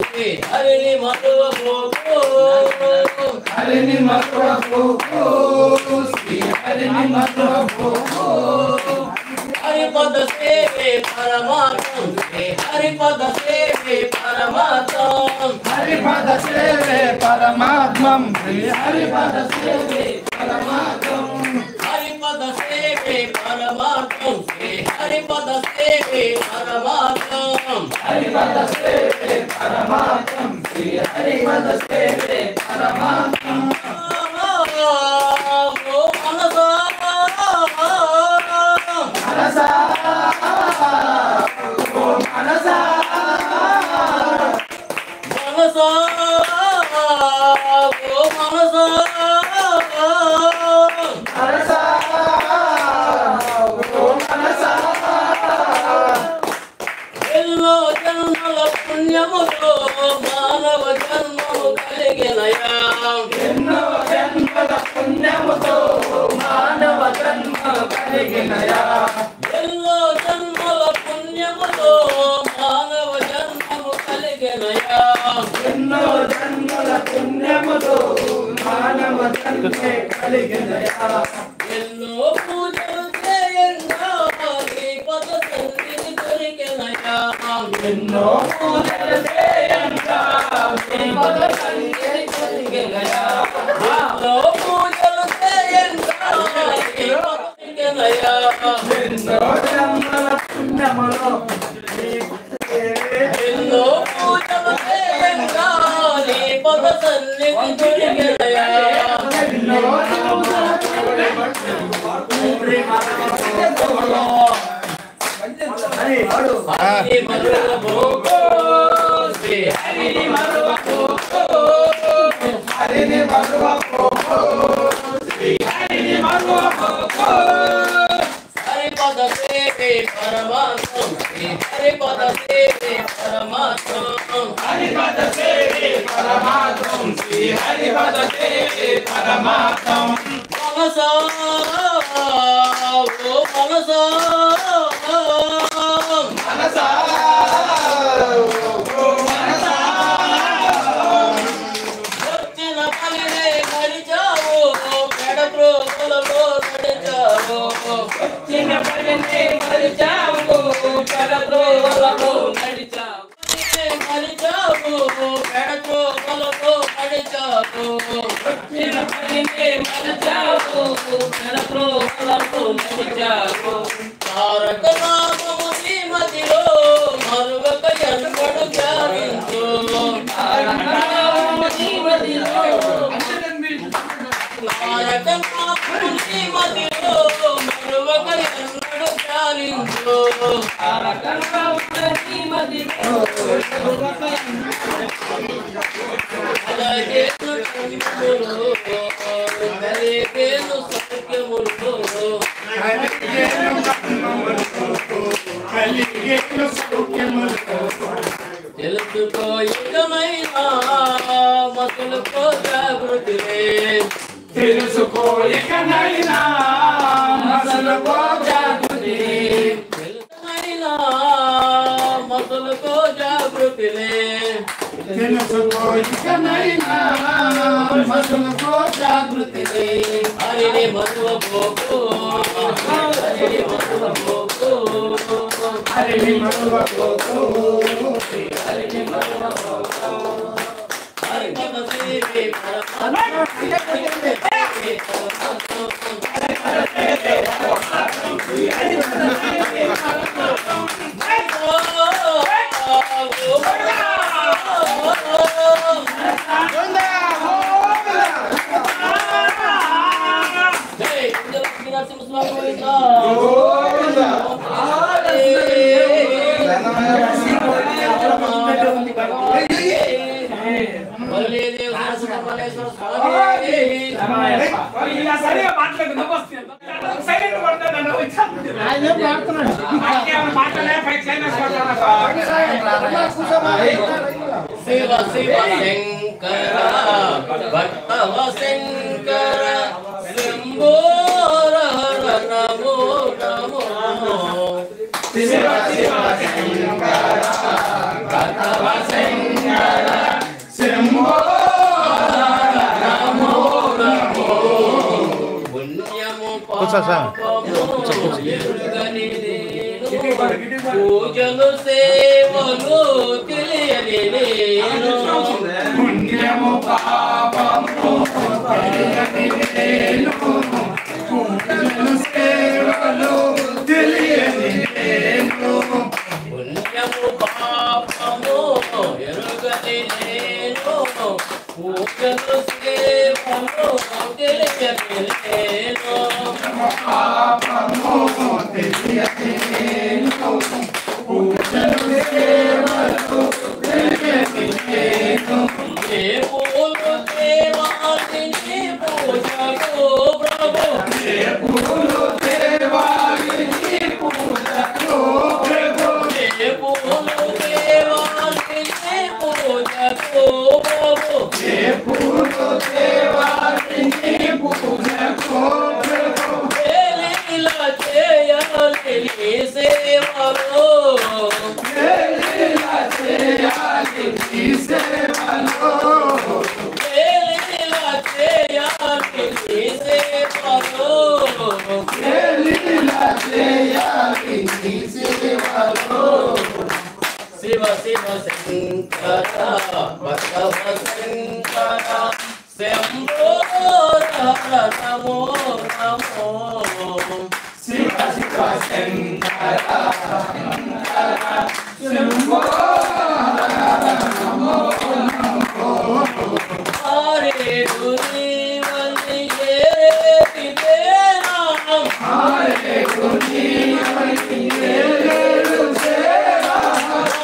శ్రీ హరిని మరువ గోకో హరిని మరువ గోకు శ్రీ हरिपद सेवे परमात्म हरिपद सेवे परमात्म हरिपद सेवे परमात्मं श्री हरिपद सेवे परमात्मं हरिपद सेवे परमात्म हरिपद सेवे परमात्म हरिपद सेवे परमात्मं श्री हरिपद सेवे परमात्मं मनसा मनसा मनसा मनसा मनसा ఎన్నో జన్మల పుణ్యముతో మానవ జన్మము కలిగినయా ఎన్నో జన్మల పుణ్యముతో మానవ జన్మ కలిగినయా ఎన్నో జన్మల పుణ్యముతో మానవ జన్మము కలిగినయా ఎన్నో జన్మల పుణ్యముతో మానవ జన్మే కలిగినయా ఎన్నో పూజలు చేయంగా నీ పద సన్నిధి దొరికినయా ఎన్నో పూజలు చేయంగా నీ పద సన్నిధి కలిగినయా ఎన్నో పూజలు చేయంగా నీ పద దొరికినయా ఎన్నో జన్మల పుణ్యములో ఎన్నో పూజలు చేయంగా నీ పద సన్నిధి దొరికినయా ఎన్నో జన్మల హరి మరువ భోగో శ్రీ హరి మరువ భోగో హరిని మరువ పోగో శ్రీ హరిని మరువ పోగో హరిపద సేవే పరమాత్మ శ్రీ హరిపద సేవే పరమాత్మ హరిపద సేవే పరమాత్మం శ్రీ హరిపద సేవే పరమాత్మం మనసా ఓ మనసా మనసా ఓ మనసా వచ్చిన పనినే నడిచావు పెడప్రోగులలో నడిచావు చిన్న పనిని మరిచావు పరద్రోవలలో నడిచావు పెడప్రోగులలో నడిచావు చిన్న పనిని మరిచావు పరద్రోవలలో నడిచావు తారక నామము శ్రీమతిలో మరువక ఎన్నడు ధ్యానించు తారక నామము శ్రీమతిలో మరువక ఎన్నడు ధ్యానించు అలాగేను పుణ్యములు కలిగేను సౌఖ్యములు తెలుసుకో ఇకమైనా మతులతో జాగృతిలే తెలుసుకో ఇకనైనా మసలుకో జాగృతి తెలుసుమైనా మతులతో జాగృతిలే తెలుసుకో ఇకనైనా మసలుకో జాగృతి హరిని మధువ పోకు హరిని మధువ పోకు హరిని మరువ పోకు హరిపద సేవే పరమాత్మ ఇలా సరిగా మాట్లాడు నమస్తే సైలెంట్ పడతాను మాట్లాడే శివ శివ శంకర భక్తవ శంకర శంభో నమో నమో శివ శివ శంకర భక్తవ శంకర శంభో నమో నమో పుణ్యము కూర్చో సార్. పూజలు సేవలు తెలియని నేను పుణ్యము పాపము తెలియని నేను పూజలు సేవలు తెలియని నేను పుణ్యము పాపము ఎరుగని నేను పూజలు సేవలు తెలియని నేను పాపము తెలియని నేను పూజలు సేవలు తెలియని నేను ఏ పూలు దేవాని పూజకు ప్రభు ఏ పూలు దేవాని పూజకు ప్రభు ఏ పూలు దేవాని పూజకు ప్రభు ఏ పూలు దేవాని పూజకు ప్రభు లీల చేయాలి సేవలో లీలా చేయాలి నీ సేవలో లీల చేయాలి సేవలో లీలా చేయాలి నీ సేవలో శివ శివ శంకర బసవ శంకర శంభో నమో నమో శివ శివ శంకర శంభో హరే గురువని ఏ నామ హరే గురువని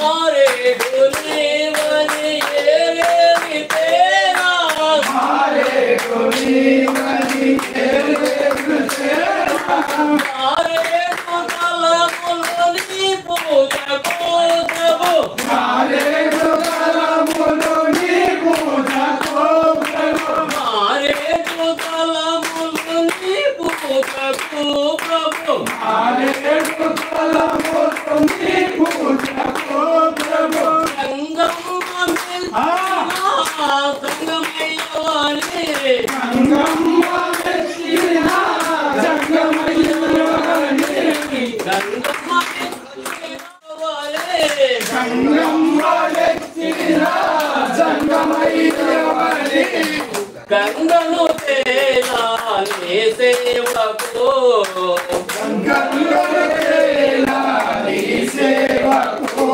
హరే గురువని ఏ నామ హరే గురువని హరే కలములని పూజకు ప్రభు హరే కలములు నీ పూజకు ప్రభు హరే కలములని పూజకు ప్రభు హరే కలములు నీ పూజకు ప్రభు సంగమయ్యవాని గంగమ్మ మెచ్చిన జంగమయ్యవని గంగమ్మ మెచ్చిన జంగమయ్యవని గంగను తేలాలి సేవకు గంగమ్మ సేవకు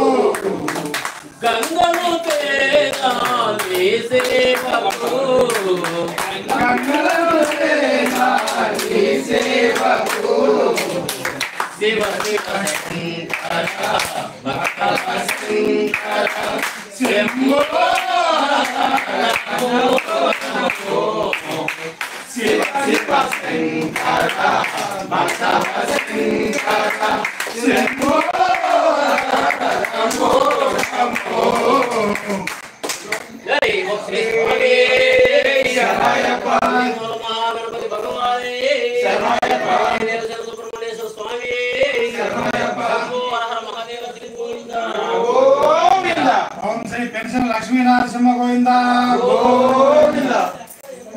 గంగను తేలాలి సేవకు సేవకు శివ శివ శంకర భక్త శంకర శంభో శివ శివ శంకర బసవ శంకర శంభో జై శ్రీ స్వామి శరణయ్యప్ప గణపతి భగవానే శరణయ్యప్ప సుబ్రహ్మణ్యేశ్వర స్వామి శరణయ్యప్ప మహాదేవ శ్రీ గోవింద గోవింద ఓం శ్రీ పెన్షన్ లక్ష్మీ నరసింహ గోవింద గోవింద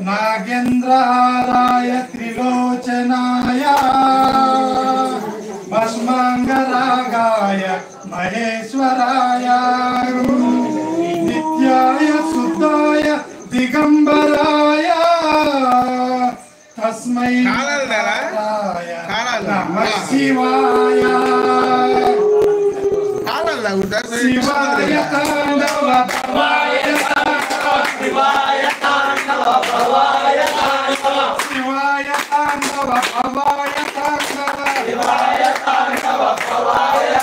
నాగేంద్రాయ త్రిలోచనాయ భస్మాంగరాగాయ మహేశ్వరాయ నిత్యాయ శుద్ధాయ దిగంబరాయ తస్మై నారాయ నమః శివాయ శివాయ తాండవ భవాయ శివాయ తాండవ భవాయ శివాయ తాండవ భవాయ శివాయ తాండవ భవాయ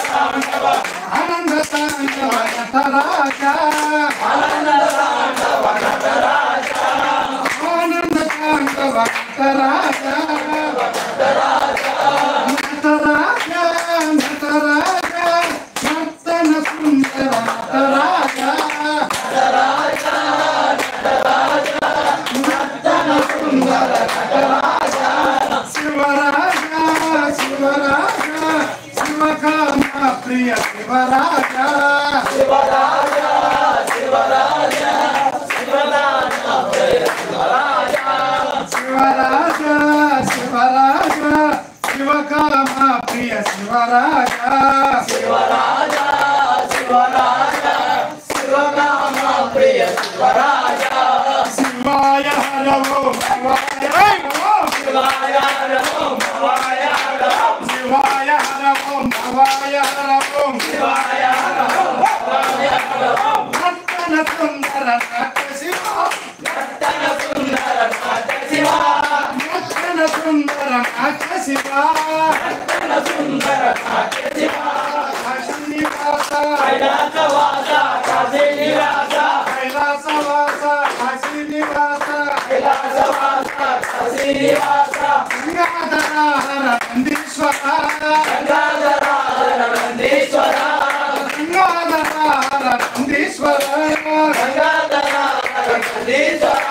ఆనంద తాండవ నటరాజ ఆనంద తాండవ నటరాజ ఆనంద తాండవ నటరాజ నటరాజ నటరాజ నర్తన సుందర నటరాజ నటరాజ నటరాజ నర్తన సుందర నటరాజ శివరాజ శివరాజ శివకామ ప్రియ శివరాజ శివరాజ శివరాజ శివదాన ప్రియ శివరాజ శివరాజ శివరాజ శివరాజా శివరాజా శివరాజా శివనామ ప్రియ శివరాజా శివాయ హరవో శివాయ హరవో శివాయ నమో భవాయ నమో శివాయ హరవో భవాయ హరవో శివాయ నమో భవాయ నమో రత్న సుందర నాట్య శివ రతన సుందర నాట్య శివ రత్న సుందర నాట్య శివ రతన సుందర నాట్య శివ శ్రీనివాస కైలాసవాస కాశీ నివాస కైలాసవాస శ్రీనివాస కైలాసవాస కాశీ నివాస గంగాధర హర నందీశ్వర గంగాధర నందీశ్వర గంగాధర హర నందీశ్వర గంగాధర నందీశ్వర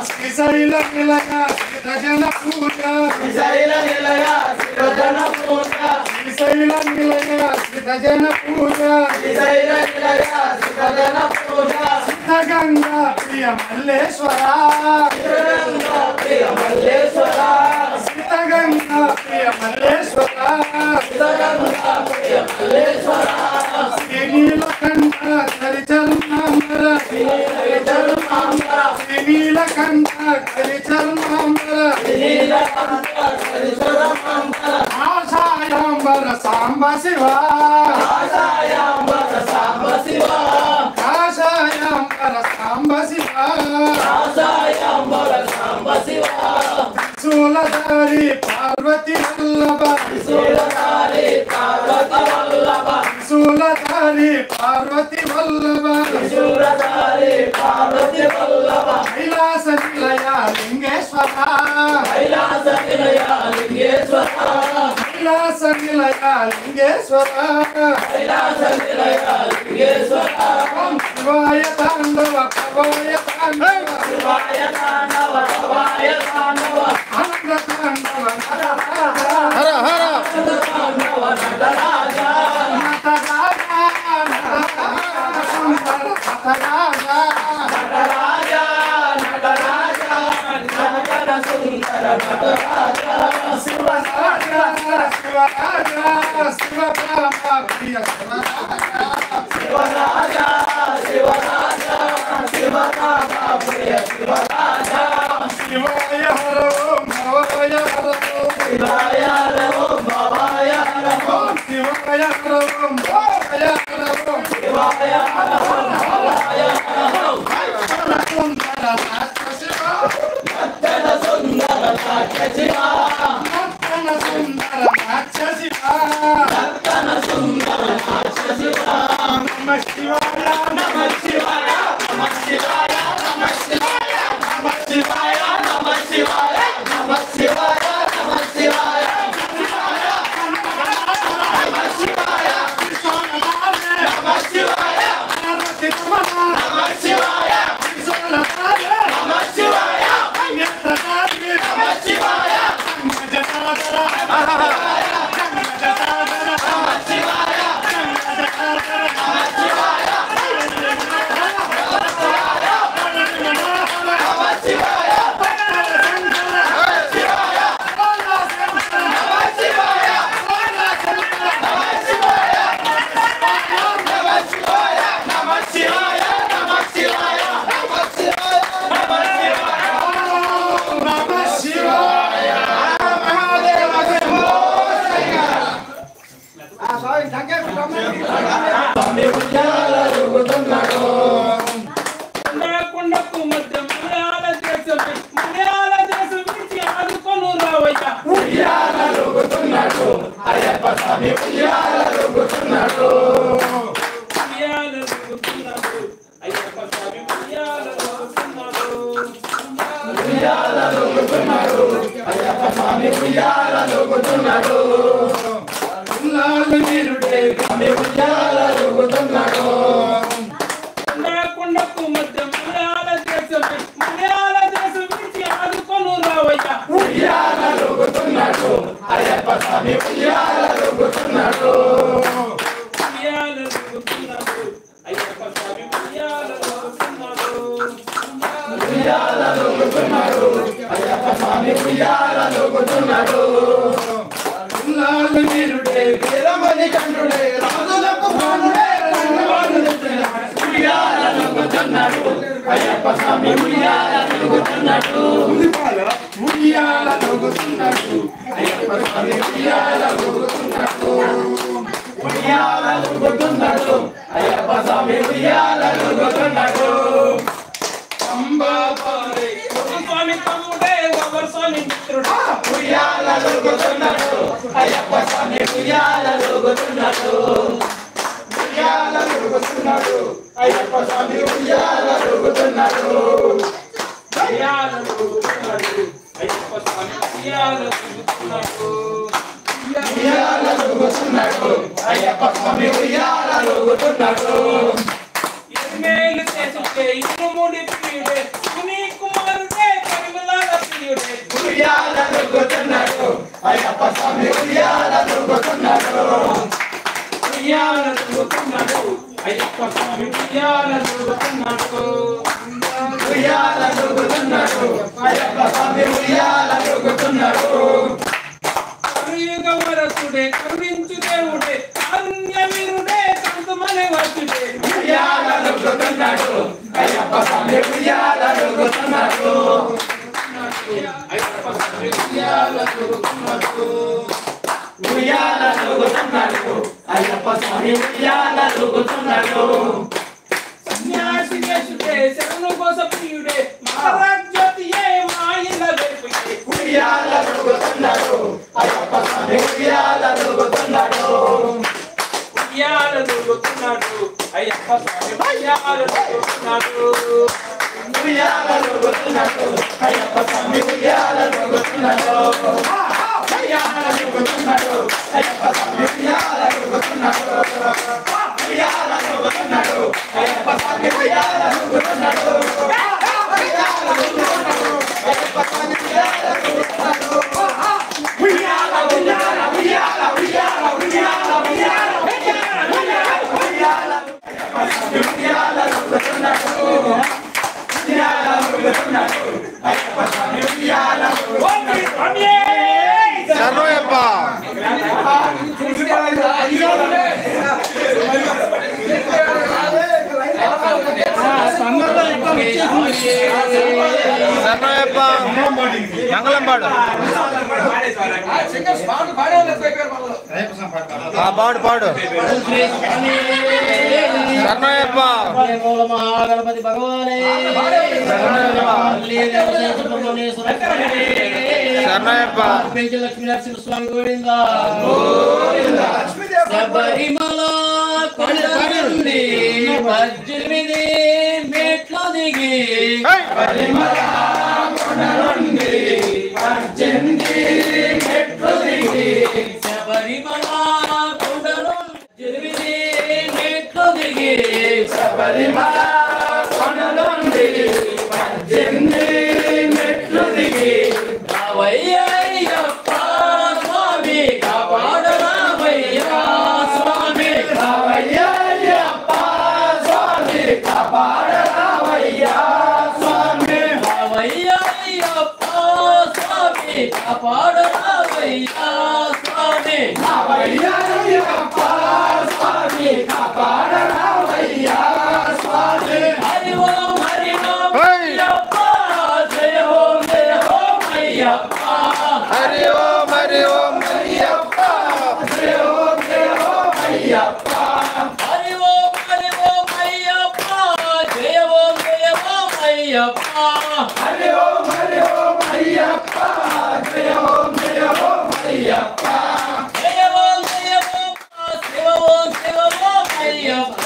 శ్రీశైల నిలయ శ్రీజన పూజ శ్రీశైల నిలయ శ్రీజన పూజ శ్రీశైల నిలయ శ్రీజన పూజ శ్రీశైల నిలయ శ్రీజన పూజ గంగా ప్రియ మల్లేశ్వర గంగా ప్రియ మల్లేశ్వర గంగా ప్రియ మల్లేశ్వర గంగా ప్రియ మల్లేశ్వర శ్రీనీలకంఠ చరిచరణాంబర శ్రీనీలకంఠ చరిచరణాంబర ఆశాయాంబర సాంబ శివ ఆశాయాంబర సాంబ శివ ఆశాయాంబర సాంబ శివ ఆశాయాంబర సాంబ శివ శూలధారి పార్వతి వల్లభ శూలధారి పార్వతి వల్లభ శూలధారి పార్వతి వల్లభ శూలధారి పార్వతి వల్లభ కైలాస నిలయ లింగేశ్వర కైలాస నిలయ లింగేశ్వర కైలాస నిలయ లింగేశ్వర కైలాస నిలయ లింగేశ్వర ఓం శివాయ తాండవ భవాయ తాండవ శివాయ తాండవ భవాయ తాండవ ఆనంద తాండవ నటరాజ హర హర తాండవ నటరాజ నటరాజ నటరాజ సుందర నటరాజ నటరాజ నటరాజ నటన సుందర నటరాజ శివరాజ శివరాజ శివరామ ప్రియ శివరాజ శివరాజ శివరాజ శివరామ ప్రియ శివరాజ శివాయ హరవో భవాయ హరవో శివాయ నమో భవాయ నమో శివాయ హరవో భవాయ హరవో శివాయ నమో భవాయ నమో సుందర నాట్య శివ రతన సుందర నాట్య శివ రత్న సుందర నాట్య శివ రతన సుందర నాట్య శివ నమ శివాయ నమ శివాయ నమ శివాయ నమ శివాయ నమ శివాయ నమ శివాయ నమ శివాయ నమ శివాయ నమ శివాయ నమ శివాయ పార్వతి రమణ నమ శివాయ శివరాజ నమ శివాయ నేత్రధారి నమ శివాయ గజాధర నమ గజాధర శివాయ గజాధర నమ శివాయ నమ శివాయ కొండకు మధ్య మలయాళ దేశం నుంచి ఆదుకొను రావయ్యా ఉయ్యాల ఊగుతున్నాడు. అయ్యప్ప స్వామి ఉయ్యాల ఊగుతున్నాడు. కొండకు మధ్య మలయాళ దేశం నుంచి ఆదుకొను రావయ్యా ఉయ్యాల ఊగుతున్నాడు. అయ్యప్ప స్వామి ఉయ్యాల ఊగుతున్నాడు. వీరుడే వీరమణి కంఠుడే రాజులకు భానుడే ఉయ్యాలనుగుతున్నాడు అయ్యప్ప స్వామి ఉయ్యాలనుగుతున్నాడు ఉయ్యాలనుగుతున్నాడు అయ్యప్ప స్వామి ఉయ్యాలనుగుతున్నాడు ఉయ్యాలనుగుతున్నాడు అయ్యప్ప స్వామి ఉయ్యాలనుగుతున్నాడు అంబాపరి స్వామి తమ్ముడే గోవర్ స్వామి మిత్రుడు ఉయ్యాలనుగుతున్నాడు అయ్యప్ప స్వామి ఉయ్యాలనుగుతున్నాడు ఉయ్యాలనుగుతున్నాడు అయ్యప్ప స్వామి ఉయ్యాలనుగుతున్నాడు ఉయ్యాలనుగుతున్నాడు అయ్యప్ప స్వామి ఉయ్యాలనుగుతున్నాడు ఉయ్యాలనుగుతున్నాడు అయ్యప్ప స్వామి ఉయ్యాలనుగుతున్నాడు మేలు చేస్తుంటే ఇరుముడి ప్రియుడే ముని కుమారుడే పరిమళాల ప్రియుడే ఉయ్యాలనుగుతున్నాడు అయ్యప్ప స్వామి ఉయ్యాలనుగుతున్నాడు ఉయ్యాలనుగుతున్నాడు అయ్యప్ప స్వామి ఉయ్యాలనుగుతున్నాడు ఉయ్యాలనుగుతున్నాడు అయ్యప్ప స్వామి ఉయ్యాలనుగుతున్నాడు కరుయుగ వరసుడే కరుణించు దేవుడే కారుణ్య వీరుడే కందుమనే వచ్చుడే ఉయ్యాలనుగుతున్నాడు అయ్యప్ప స్వామి ఉయ్యాలనుగుతున్నాడు అయ్యప్ప స్వామి ఉయ్యాలనుగుతున్నాడు ఉయ్యాలనుగుతున్నాడు అయ్యప్ప స్వామి ఉయ్యాలనుగుతున్నాడు సన్యాసి చేసుడే శరణు కోస ప్రియుడే మహారాజ్యోతియే మాయిల వెలుగుడే ఉయ్యాలనుగుతున్నాడు అయ్యప్ప స్వామి ఉయ్యాలనుగుతున్నాడు ఉయ్యాలనుగుతున్నాడు అయ్యప్ప స్వామి ఉయ్యాలనుగుతున్నాడు ఉయ్యాలనుగుతున్నాడు అయ్యప్ప స్వామి ఉయ్యాలనుగుతున్నాడు ఉయ్యాలనుగుతున్నాడు అయ్యప్ప స్వామి ఉయ్యాలనుగుతున్నాడు ఉయ్యాలనుగుతున్నాడు అయ్యప్ప స్వామి ఉయ్యాలనుగుతున్నాడు ఉయ్యాలనుగుతున్నాడు అయ్యప్ప స్వామి ఉయ్యాలనుగుతున్నాడు ఉయ్యాల ఉయ్యాల ఉయ్యాల ఉయ్యాల ఉయ్యాల ఉయ్యాల ఉయ్యాల అయ్యప్ప స్వామి ఉయ్యాలనుగుతున్నాడు ఉయ్యాలనుగుతున్నాడు అయ్యప్ప స్వామి ఉయ్యాలనుగుతున్నాడు శరణయ్యప్ప శరణయ్యప్ప మంగళం పాడు పాడు పాడు శరణయ్యప్ప మహాగణపతి భగవానే శరణయ్యప్ప పెంచి లక్ష్మీ నరసింహ స్వామి గోవింద శబరిమల కొండ నుండి 18 మెట్లు దిగి శబరిమల కొండ నుండి 18 మెట్లు దిగి శబరిమల కొండ నుండి 18 మెట్లు దిగి శబరిమల కొండ నుండి 18 మెట్లు దిగి రావయ్యప్ప స్వామి కాపాడరావయ్యా స్వామి రావయ్యప్ప స్వామి కాపాడరావయ్యా స్వామి రావయ్యప్ప స్వామి కాపాడరావయ్యా స్వామి రావయ్యప్ప స్వామి కాపాడరావయ్యా స్వామి హరి ఓం హై! అయ్యప్ప జయ ఓం అయ్యప్ప హరి ఓం అయ్యప్ప జయ ఓం అయ్యప్ప హరి ఓం అయ్యప్ప జయ ఓం అయ్యప్ప హరి ఓం అయ్యప్ప జయ ఓం అయ్యప్ప జయ ఓం శివ ఓం అయ్యప్ప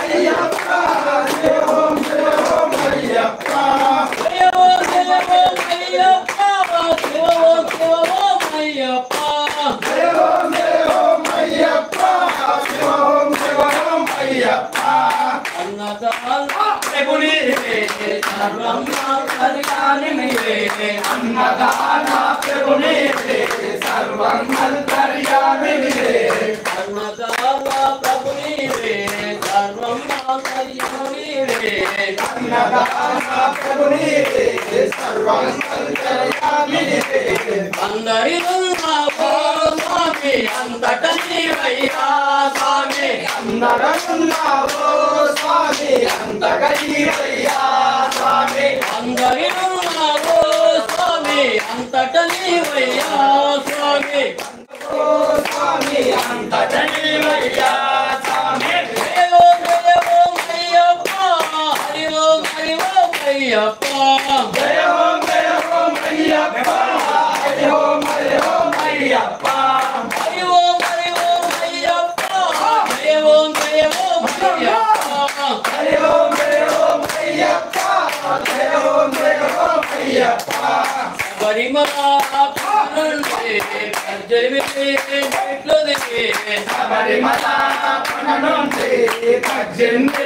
అయ్యప్ప జయ ఓం అయ్యప్ప జయ ఓం అయ్యప్ప శివ ఓం అయ్యప్ప జయ ఓం అయ్యప్ప శివ ఓం అయ్యప్ప అన్నదాన ప్రభుని సర్వం కళ్యాణి నీవే అన్నదాన ప్రభుని సర్వం అంతర్యామి అన్నదాన ప్రభుని సర్వం కళ్యాణి అన్నదాన ప్రభుని సర్వం అంతర్యామి అందరి స్వామి అంతట నీవయ్యా స్వామి అందరనున్నావో స్వామి అంతగా నీవయ్యా స్వామి అందరినున్నావో స్వామి అంతట నీవయ్యా స్వామి స్వామి అంతటా నీవయ్యా స్వామి జయ ఓం అయ్యప్ప హరి ఓం అయ్యప్ప జయ ఓం అయ్యప్ప హరి ఓం అయ్యప్ప హరి ఓం అయ్యప్ప జయ ఓం అయ్యప్ప హరి ఓం అయ్యప్ప జయ ఓం అయ్యప్ప పరిమళ నుండి పద్దెనిమిది మెట్లు దిగి శబరిమల నుండి 18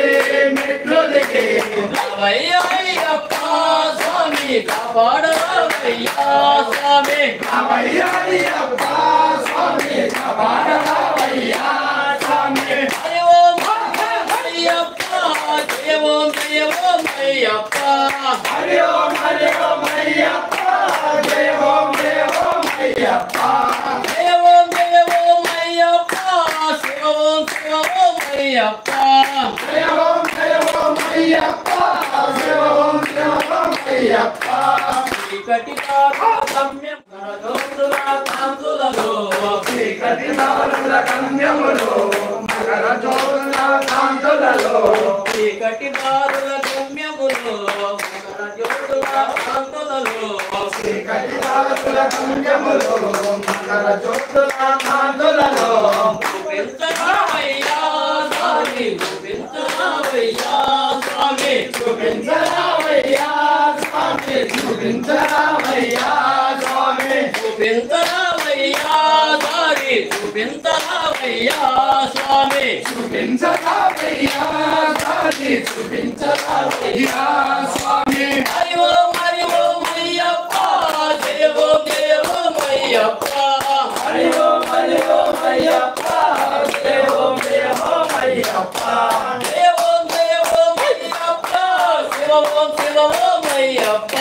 మెట్లు దిగి అయ్యప్ప స్వామి కాపాడవయ్యా స్వామి అయ్యప్ప స్వామి కాపాడవయ్యా స్వామి హరి ఓం అయ్యప్ప జయ ఓం అయ్యప్ప హరి ఓం అయ్యప్ప జయ ఓం అయ్యప్ప జయ ఓం అయ్యప్ప శివ ఓం అయ్యప్ప జయ ఓం అయ్యప్ప జయ ఓం అయ్యప్ప చీకటి గమ్యం నరదోతుల కాంతులలో చీకటి దారుల గమ్యములో మకర జ్యోతుల కాంతులలో చీకటి బారుల గమ్యములో మకర జ్యోతుల కాంతులలో చీకటి దారుల గమ్యములో మకర జ్యోతుల కాంతులలో చూపించరావయ్యా స్వామి చూపించరావయ్యా స్వామి చూపించరావయ్యా స్వామి చూపించరావయ్యా స్వామి చూపించరావయ్యా దారి చూపించరావయ్యా స్వామి చూపించరావయ్యా దారి చూపించరావయ్యా స్వామి హరి ఓం అయ్యప్ప జయ ఓం అయ్యప్ప హరి ఓం అయ్యప్ప జయ ఓం అయ్యప్ప జయ ఓం అయ్యప్ప శివ ఓం అయ్యప్ప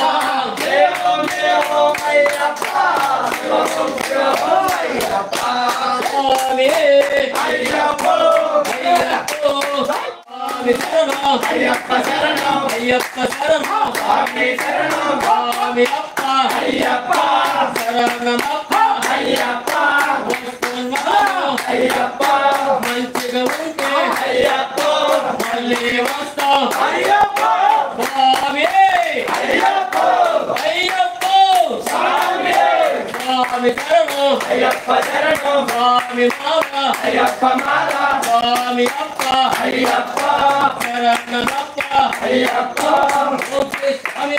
జయ ఓం అయ్యప్ప శివ ఓం అయ్యప్ప స్వామి అయ్యప్ప స్వామి శరణం అయ్యప్ప శరణం అయ్యప్ప శరణం స్వామి శరణం స్వామి అప్ప అయ్యప్ప శరణమప్ప అయ్యప్ప వస్తున్నాను అయ్యప్ప మంచిగా ఉంటే అయ్యప్ప మళ్ళీ వస్తాం అయ్యప్ప స్వామి అయ్యప్ప అయ్యప్ప స్వామి స్వామి శరణం అయ్యప్ప శరణం స్వామి మామ అయ్యప్ప మాల స్వామి అప్ప అయ్యప్ప శరణమప్ప అయ్యప్ప స్వామి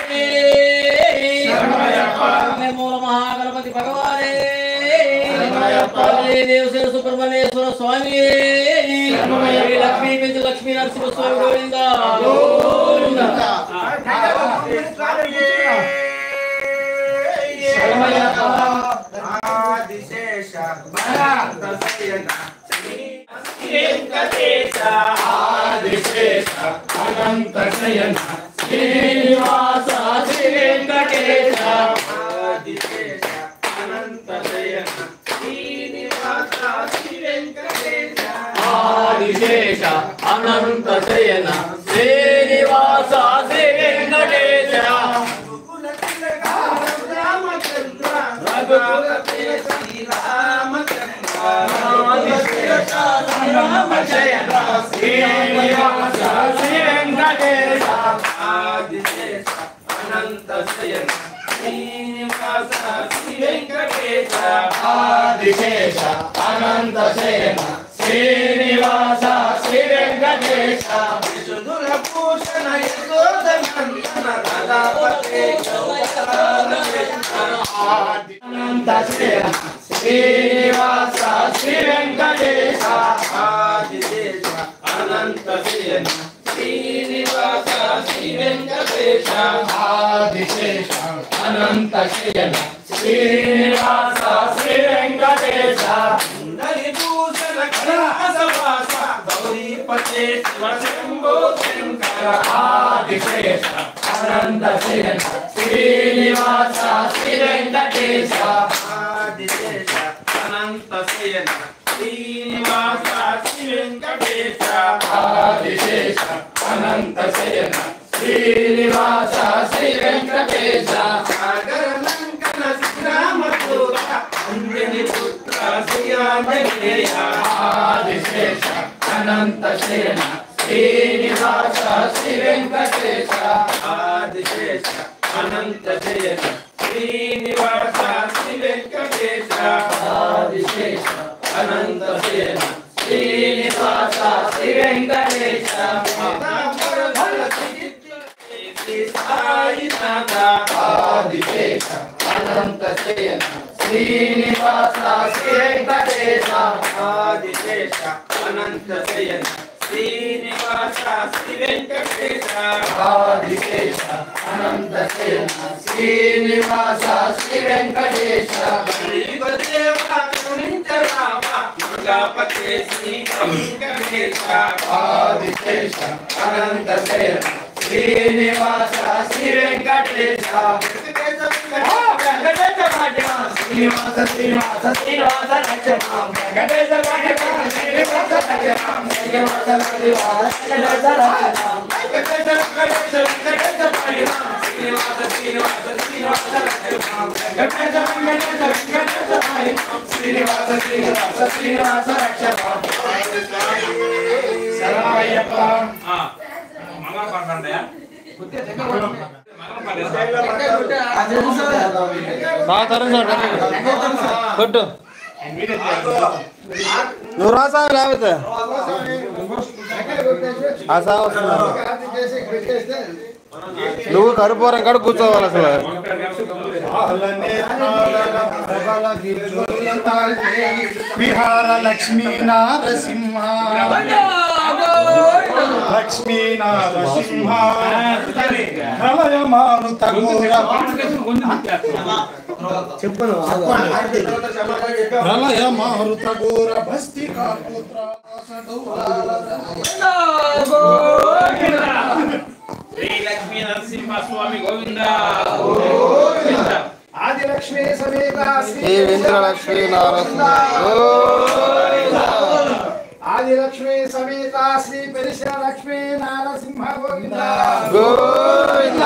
మూల మహాగణపతి భగవానే దేవసేన సుబ్రహ్మణ్యేశ్వర స్వామి లక్ష్మీ పెంచి లక్ష్మీ నరసింహ స్వామి గోవింద ఆదిశేష భరత శయన వెంకటేశ ఆదిశేష అనంత శయన శ్రీనివాస శ్రీ వెంకటేశ ఆదిశేష అనంత శయన శ్రీనివాస శ్రీ వెంకటేశ ఆదిశేష అనంత శయన శ్రీనివాస శ్రీ వెంకటేశ ఆదిశేష అనంత శయన శ్రీనివాస శ్రీ వెంకటేశ విశుద్ధుల భూషణ యశోదనందన రాధాపతే అనంత శయన శ్రీనివాస శ్రీ వెంకటేశ ఆదిశేష అనంత శయన శ్రీనివాస శ్రీ వెంకటేశ ఆదిశేష అనంత శయన శ్రీనివాస శ్రీ వెంకటేశ భూషణ కైలాసవాస గౌరీపతే శివ శంభో శంకర ఆదిశేష అనంత శయన శ్రీనివాస శ్రీ వెంకటేశ ఆదిశేష అనంత శయన అనంత శయన శ్రీనివాస శ్రీ వెంకటేశ ఆదిశేష అనంత శయన శ్రీనివాస శ్రీ వెంకటేశ ఆదిశేష అనంత శయన శ్రీనివాస శ్రీ వెంకటేశ సాయినాథ ఆదిశేష అనంత శయన శ్రీనివాస శ్రీ వెంకటేశ ఆదిశేష అనంత శయన శ్రీనివాస శ్రీ వెంకటేశ ఆదిశేష అనంత శయన శ్రీనివాస శ్రీ వెంకటేశ దుర్గాపతే శ్రీ వెంకటేశ ఆదిశేష అనంత శయన శ్రీనివాస శ్రీ వెంకటేశ శ్రీనివాస శ్రీనివాస శ్రీనివాస లక్ష్మణ వెంకటేశ శ్రీనివాస లక్ష్మణ శ్రీనివాస శ్రీనివాస శ్రీనివాస లక్ష్మణ శరణయ్యప్ప కొట్టు నువ్వు రా సాగు లేకపోతే ఆ సాగు నువ్వు కరుపూరం కాడ కూర్చోవాలి అసలు విహార లక్ష్మీ నారసింహ లక్ష్మీ నారసింహ ప్రళయ మారుత ప్రళయ మారుత ఘోర భస్తికా పుత్ర శ్రీ లక్ష్మీ నరసింహ స్వామి గోవింద గోవింద ఆది లక్ష్మీ సమేత శ్రీ వెంకటలక్ష్మీ నారసింహ ఆది లక్ష్మీ సమేత శ్రీ పెరిశ లక్ష్మీ నారసింహ గోవింద గోవింద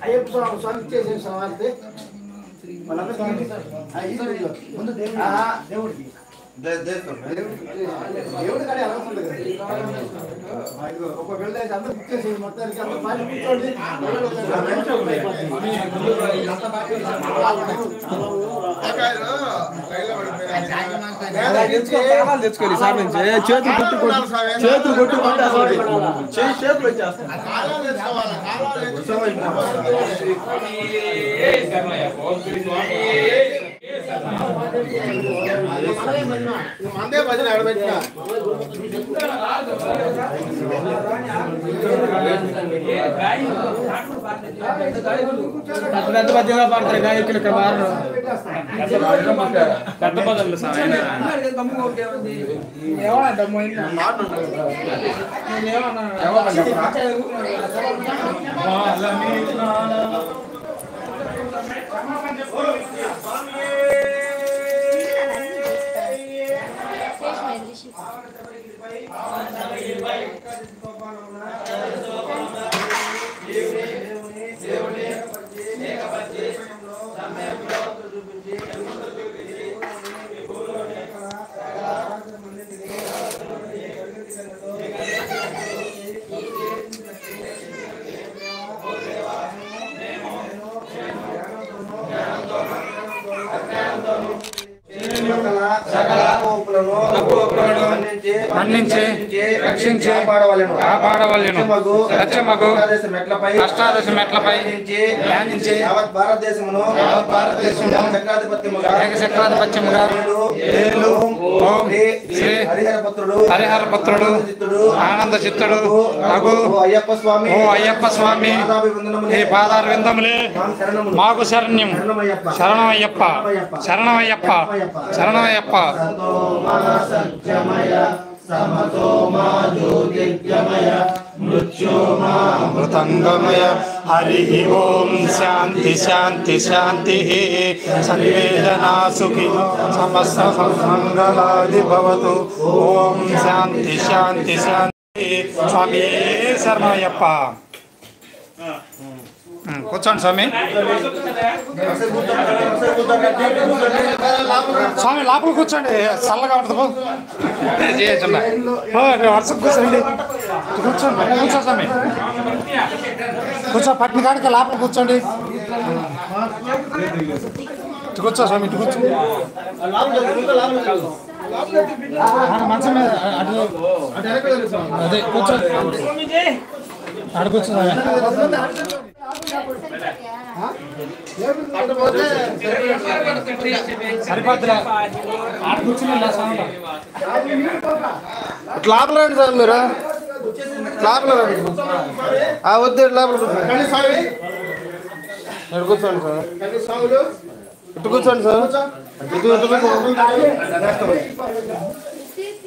అయ్యప్ప స్వామి చేసే సమాధితే ముందు దేవుడికి దేవుడి కానీ ఎలా ఉంటుంది ఒక వెళ్ళి అందరూ బుక్ చేసి మొత్తానికి అందరూ పైన కూర్చోండి తెచ్చుకోండి సార్ నుంచి చేతులు కొట్టుకుంటా చేతులు వచ్చేస్తాయి మందే భజన ఆడబెట్టిన పెద్ద పద్యంగా పాడతారు గాయకులు ఇక్కడ వారు పెద్ద పదవులు మన్నించి రక్షించి కాపాడవలెను సత్యమగు అష్టాదశ మెట్లపై ధ్యానించి యావత్ భారతదేశమును చక్రాధిపత్యముగా ఓం శ్రీ హరిహరపుత్రుడు ఆనంద చిత్తుడు అగు ఓ అయ్యప్ప స్వామి ఈ పాదార విందములే మాకు శరణ్యం శరణమయ్యప్ప శరణమయ్యప్ప శరణమయ్యప్ప సమతో మా జ్యోతిర్గమయ మృత్యో మా మృతంగమయ హరి ఓం శాంతి శాంతి శాంతి సర్వే జనా సుఖినో సమస్త సన్మంగళాది భవతు ఓం శాంతి శాంతి శాంతి స్వామి శరణయ్యప్ప కూర్చోండి స్వామి స్వామి లోపల కూర్చోండి చల్లగా ఉంటుంది వర్షం కూర్చోండి కూర్చోండి కూర్చో స్వామి కూర్చో పట్టిన కాడికి లోపల కూర్చోండి కూర్చో స్వామి ఇటు కూర్చో మంచం మీద అదే కూర్చో ఆడ కూర్చో సరిపోద్దురా ఆడ కూర్చుని లోపల రండి సార్ మీరు లోపల రండి వద్దు లోపల కూర్చోండి సార్ ఇటు కూర్చోండి సార్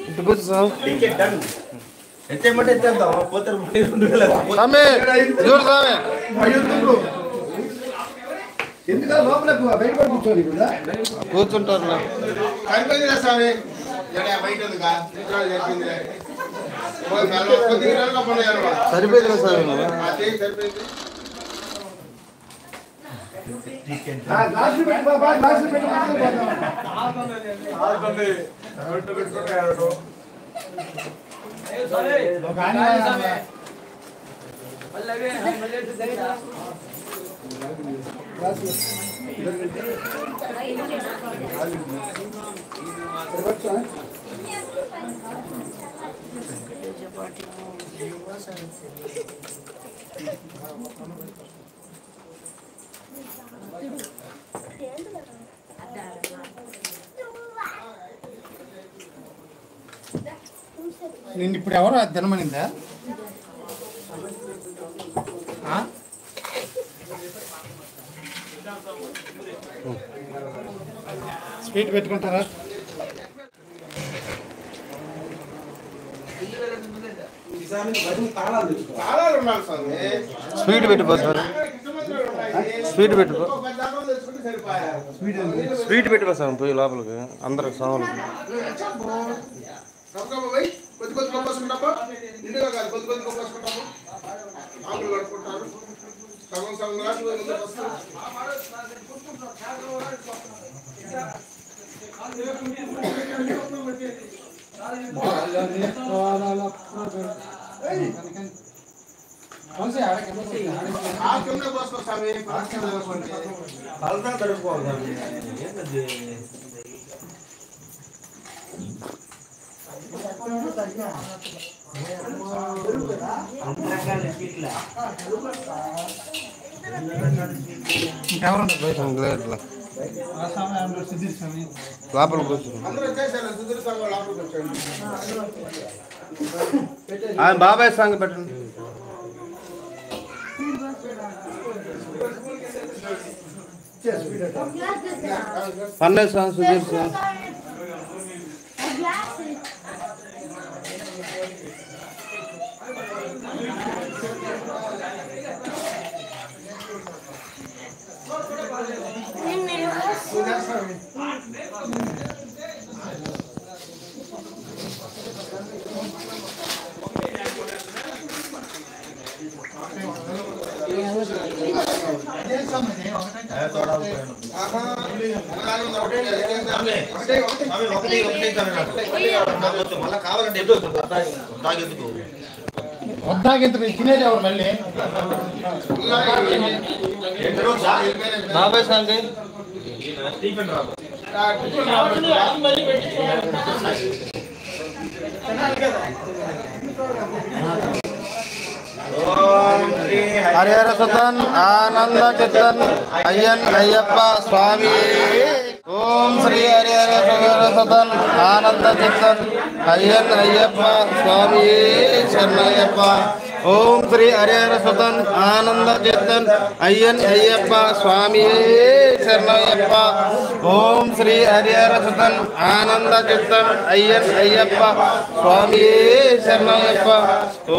ఇటు కూర్చో సార్ కూర్చుంటారు సరిపోయింది సార్ నేను ఇప్పుడు ఎవరు తినమనిందా స్వీట్ పెట్టుకుంటారా స్వీట్ పెట్టుకో సార్ స్వీట్ పెట్టుకో స్వీట్ పెట్టుకో సార్ పోయి లోపలికి అందరూ సామాన్లు లోపల బాబాయ్ సాంగ్ పెట్టండి పన్నెండు సాంగ్ సుధీర్ సాంగ్ వద్దాకెందుకు తినేది ఎవరు మళ్ళీ బాబాయ్ సాంగ్ హరిహర సుతన్ ఆనంద చిత్తన్ అయ్యన్ అయ్యప్ప స్వామి ఓం శ్రీ హరిహర సుతన్ ఆనంద చిత్తన్ అయ్యన్ అయ్యప్ప స్వామి శరణయ్యప్ప ఓం శ్రీ హరిహర సుతన్ ఆనంద చిత్తన్ అయ్యన్ అయ్యప్ప స్వామి శరణయ్యప్ప. ఓం శ్రీ హరిహర సుతన్ ఆనంద చిత్తన్ అయ్యన్ అయ్యప్ప స్వామియే శరణయ్యప్ప.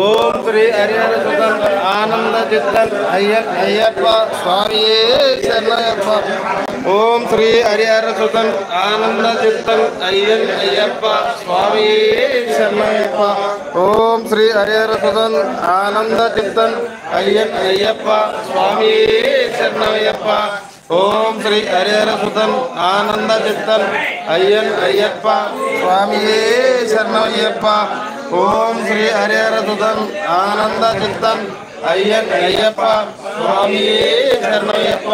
ఓం శ్రీ హరిహర సుతన్ ఆనంద చిత్తన్ అయ్యన్ అయ్యప్ప స్వామియే శరణయ్యప్ప. ఓం శ్రీ హరిహర సుతన్ ఆనంద చిత్తన్ అయ్యన్ అయ్యప్ప స్వామియే శరణయ్యప్ప. ఓం శ్రీ హరిహర సుతన్ ఆనంద చిత్తన్ అయ్యన్ అయ్యప్ప స్వామియే శరణయ్యప్ప. ఓం శ్రీ హరిహర సుతన్ ఆనంద చిత్తన్ అయ్యన్ అయ్యప్ప స్వామియే శరణయ్యప్ప. ఓం శ్రీ హరిహర సుతన్ ఆనంద చిత్తన్ అయ్యన్ అయ్యప్ప స్వామియే శరణయ్యప్ప.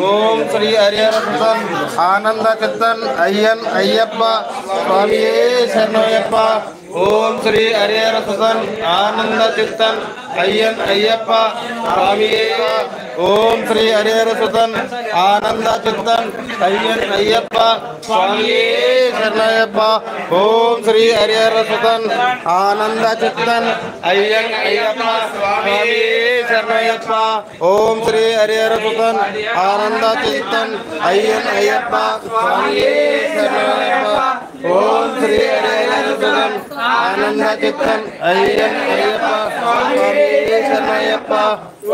ఓం శ్రీ హరిహర సుతన్ ఆనంద చిత్తన్ అయ్యన్ అయ్యప్ప స్వామియే శరణయ్యప్ప. ఓం శ్రీ హరిహర సుతన్ ఆనంద చిత్తన్ అయ్యన్ అయ్యప్ప స్వామియే. ఓం శ్రీ హరిహర సుతన్ ఆనంద చిత్తన్ అయ్యన్ అయ్యప్ప స్వామియే శరణయ్యప్ప. ఓం శ్రీ హరిహర సుతన్ ఆనంద చిత్తన్ అయ్యన్ అయ్యప్ప స్వామియే శరణయ్యప్ప. ఓం శ్రీ హరిహర సుతన్ ఆనంద చిత్తన్ అయ్యన్ అయ్యప్ప స్వామియే శరణయ్యప్ప. ఓం శ్రీ హరిహర సుతన్ ఆనంద చిత్తన్ అయ్యన్ అయ్యప్ప స్వామియే శరణయ్యప్ప.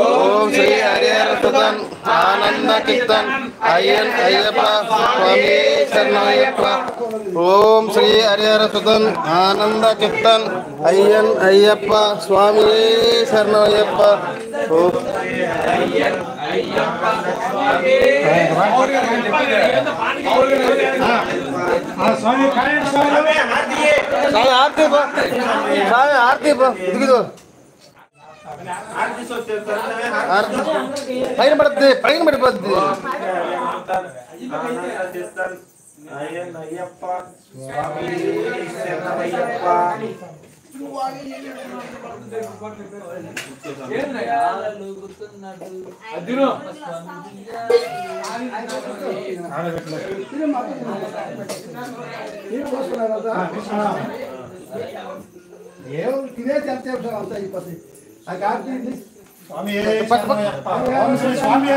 ఓం శ్రీ హరిహర సుతన్ ఆనంద చిత్తన్ అయ్యన్ అయ్యప్ప స్వామియే శరణయ్యప్ప. ఓం శ్రీ హరిహర సుతన్ ఆనంద చిత్తన్ అయ్యన్ అయ్యప్ప స్వామియే శరణయ్యప్ప. స్వామి ఆర్తి స్వామి ఆర్తి దిగుదు పైన పడుతుంది పైన పడిపోద్ది. తినే చెప్తాను అంతా అయిపోతుంది. ఆ కార్తీ స్వామి ఓం శ్రీ స్వామి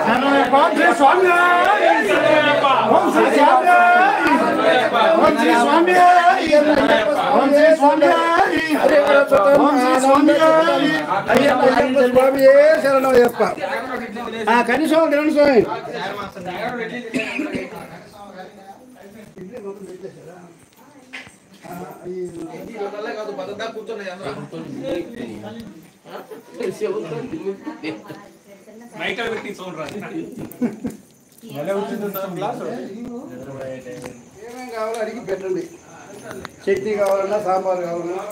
శరణయ్యప్ప. ఓం శ్రీ స్వామి ఓం శ్రీ స్వామి ఓం శ్రీ స్వామి ఓం శ్రీ స్వామి ఓం శ్రీ స్వామి అయ్యప్ప స్వామియే శరణయ్యప్ప. కనీసం తినండి స్వామి. మైకల్ పెట్టి సౌండ్ రాదు. ఏమేం కావాలో అడిగి పెట్టండి. చట్నీ కావాలన్నా సాంబార్ కావాలన్నా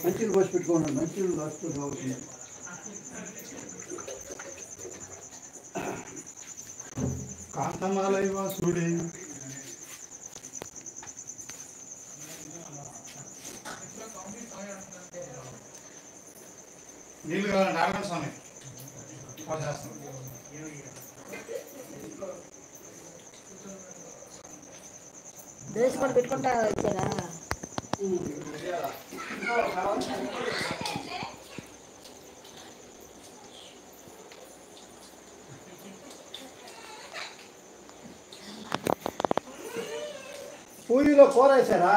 మంచిలు పోసి పెట్టుకోండి. మంచిలు వస్తూ కావచ్చు. కాంతమాలయ వాసుడే నీళ్ళు కావాలండి. నారాయణ స్వామి దేశపడి పెట్టుకుంటా వచ్చారా? పూరిలో కూర వేసారా?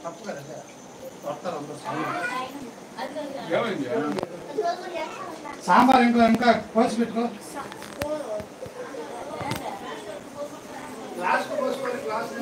తప్పు కదా సాంబార్ ఇంకా పోసి పెట్టుకో. గ్లాస్ పోసుకోవాలి. గ్లాస్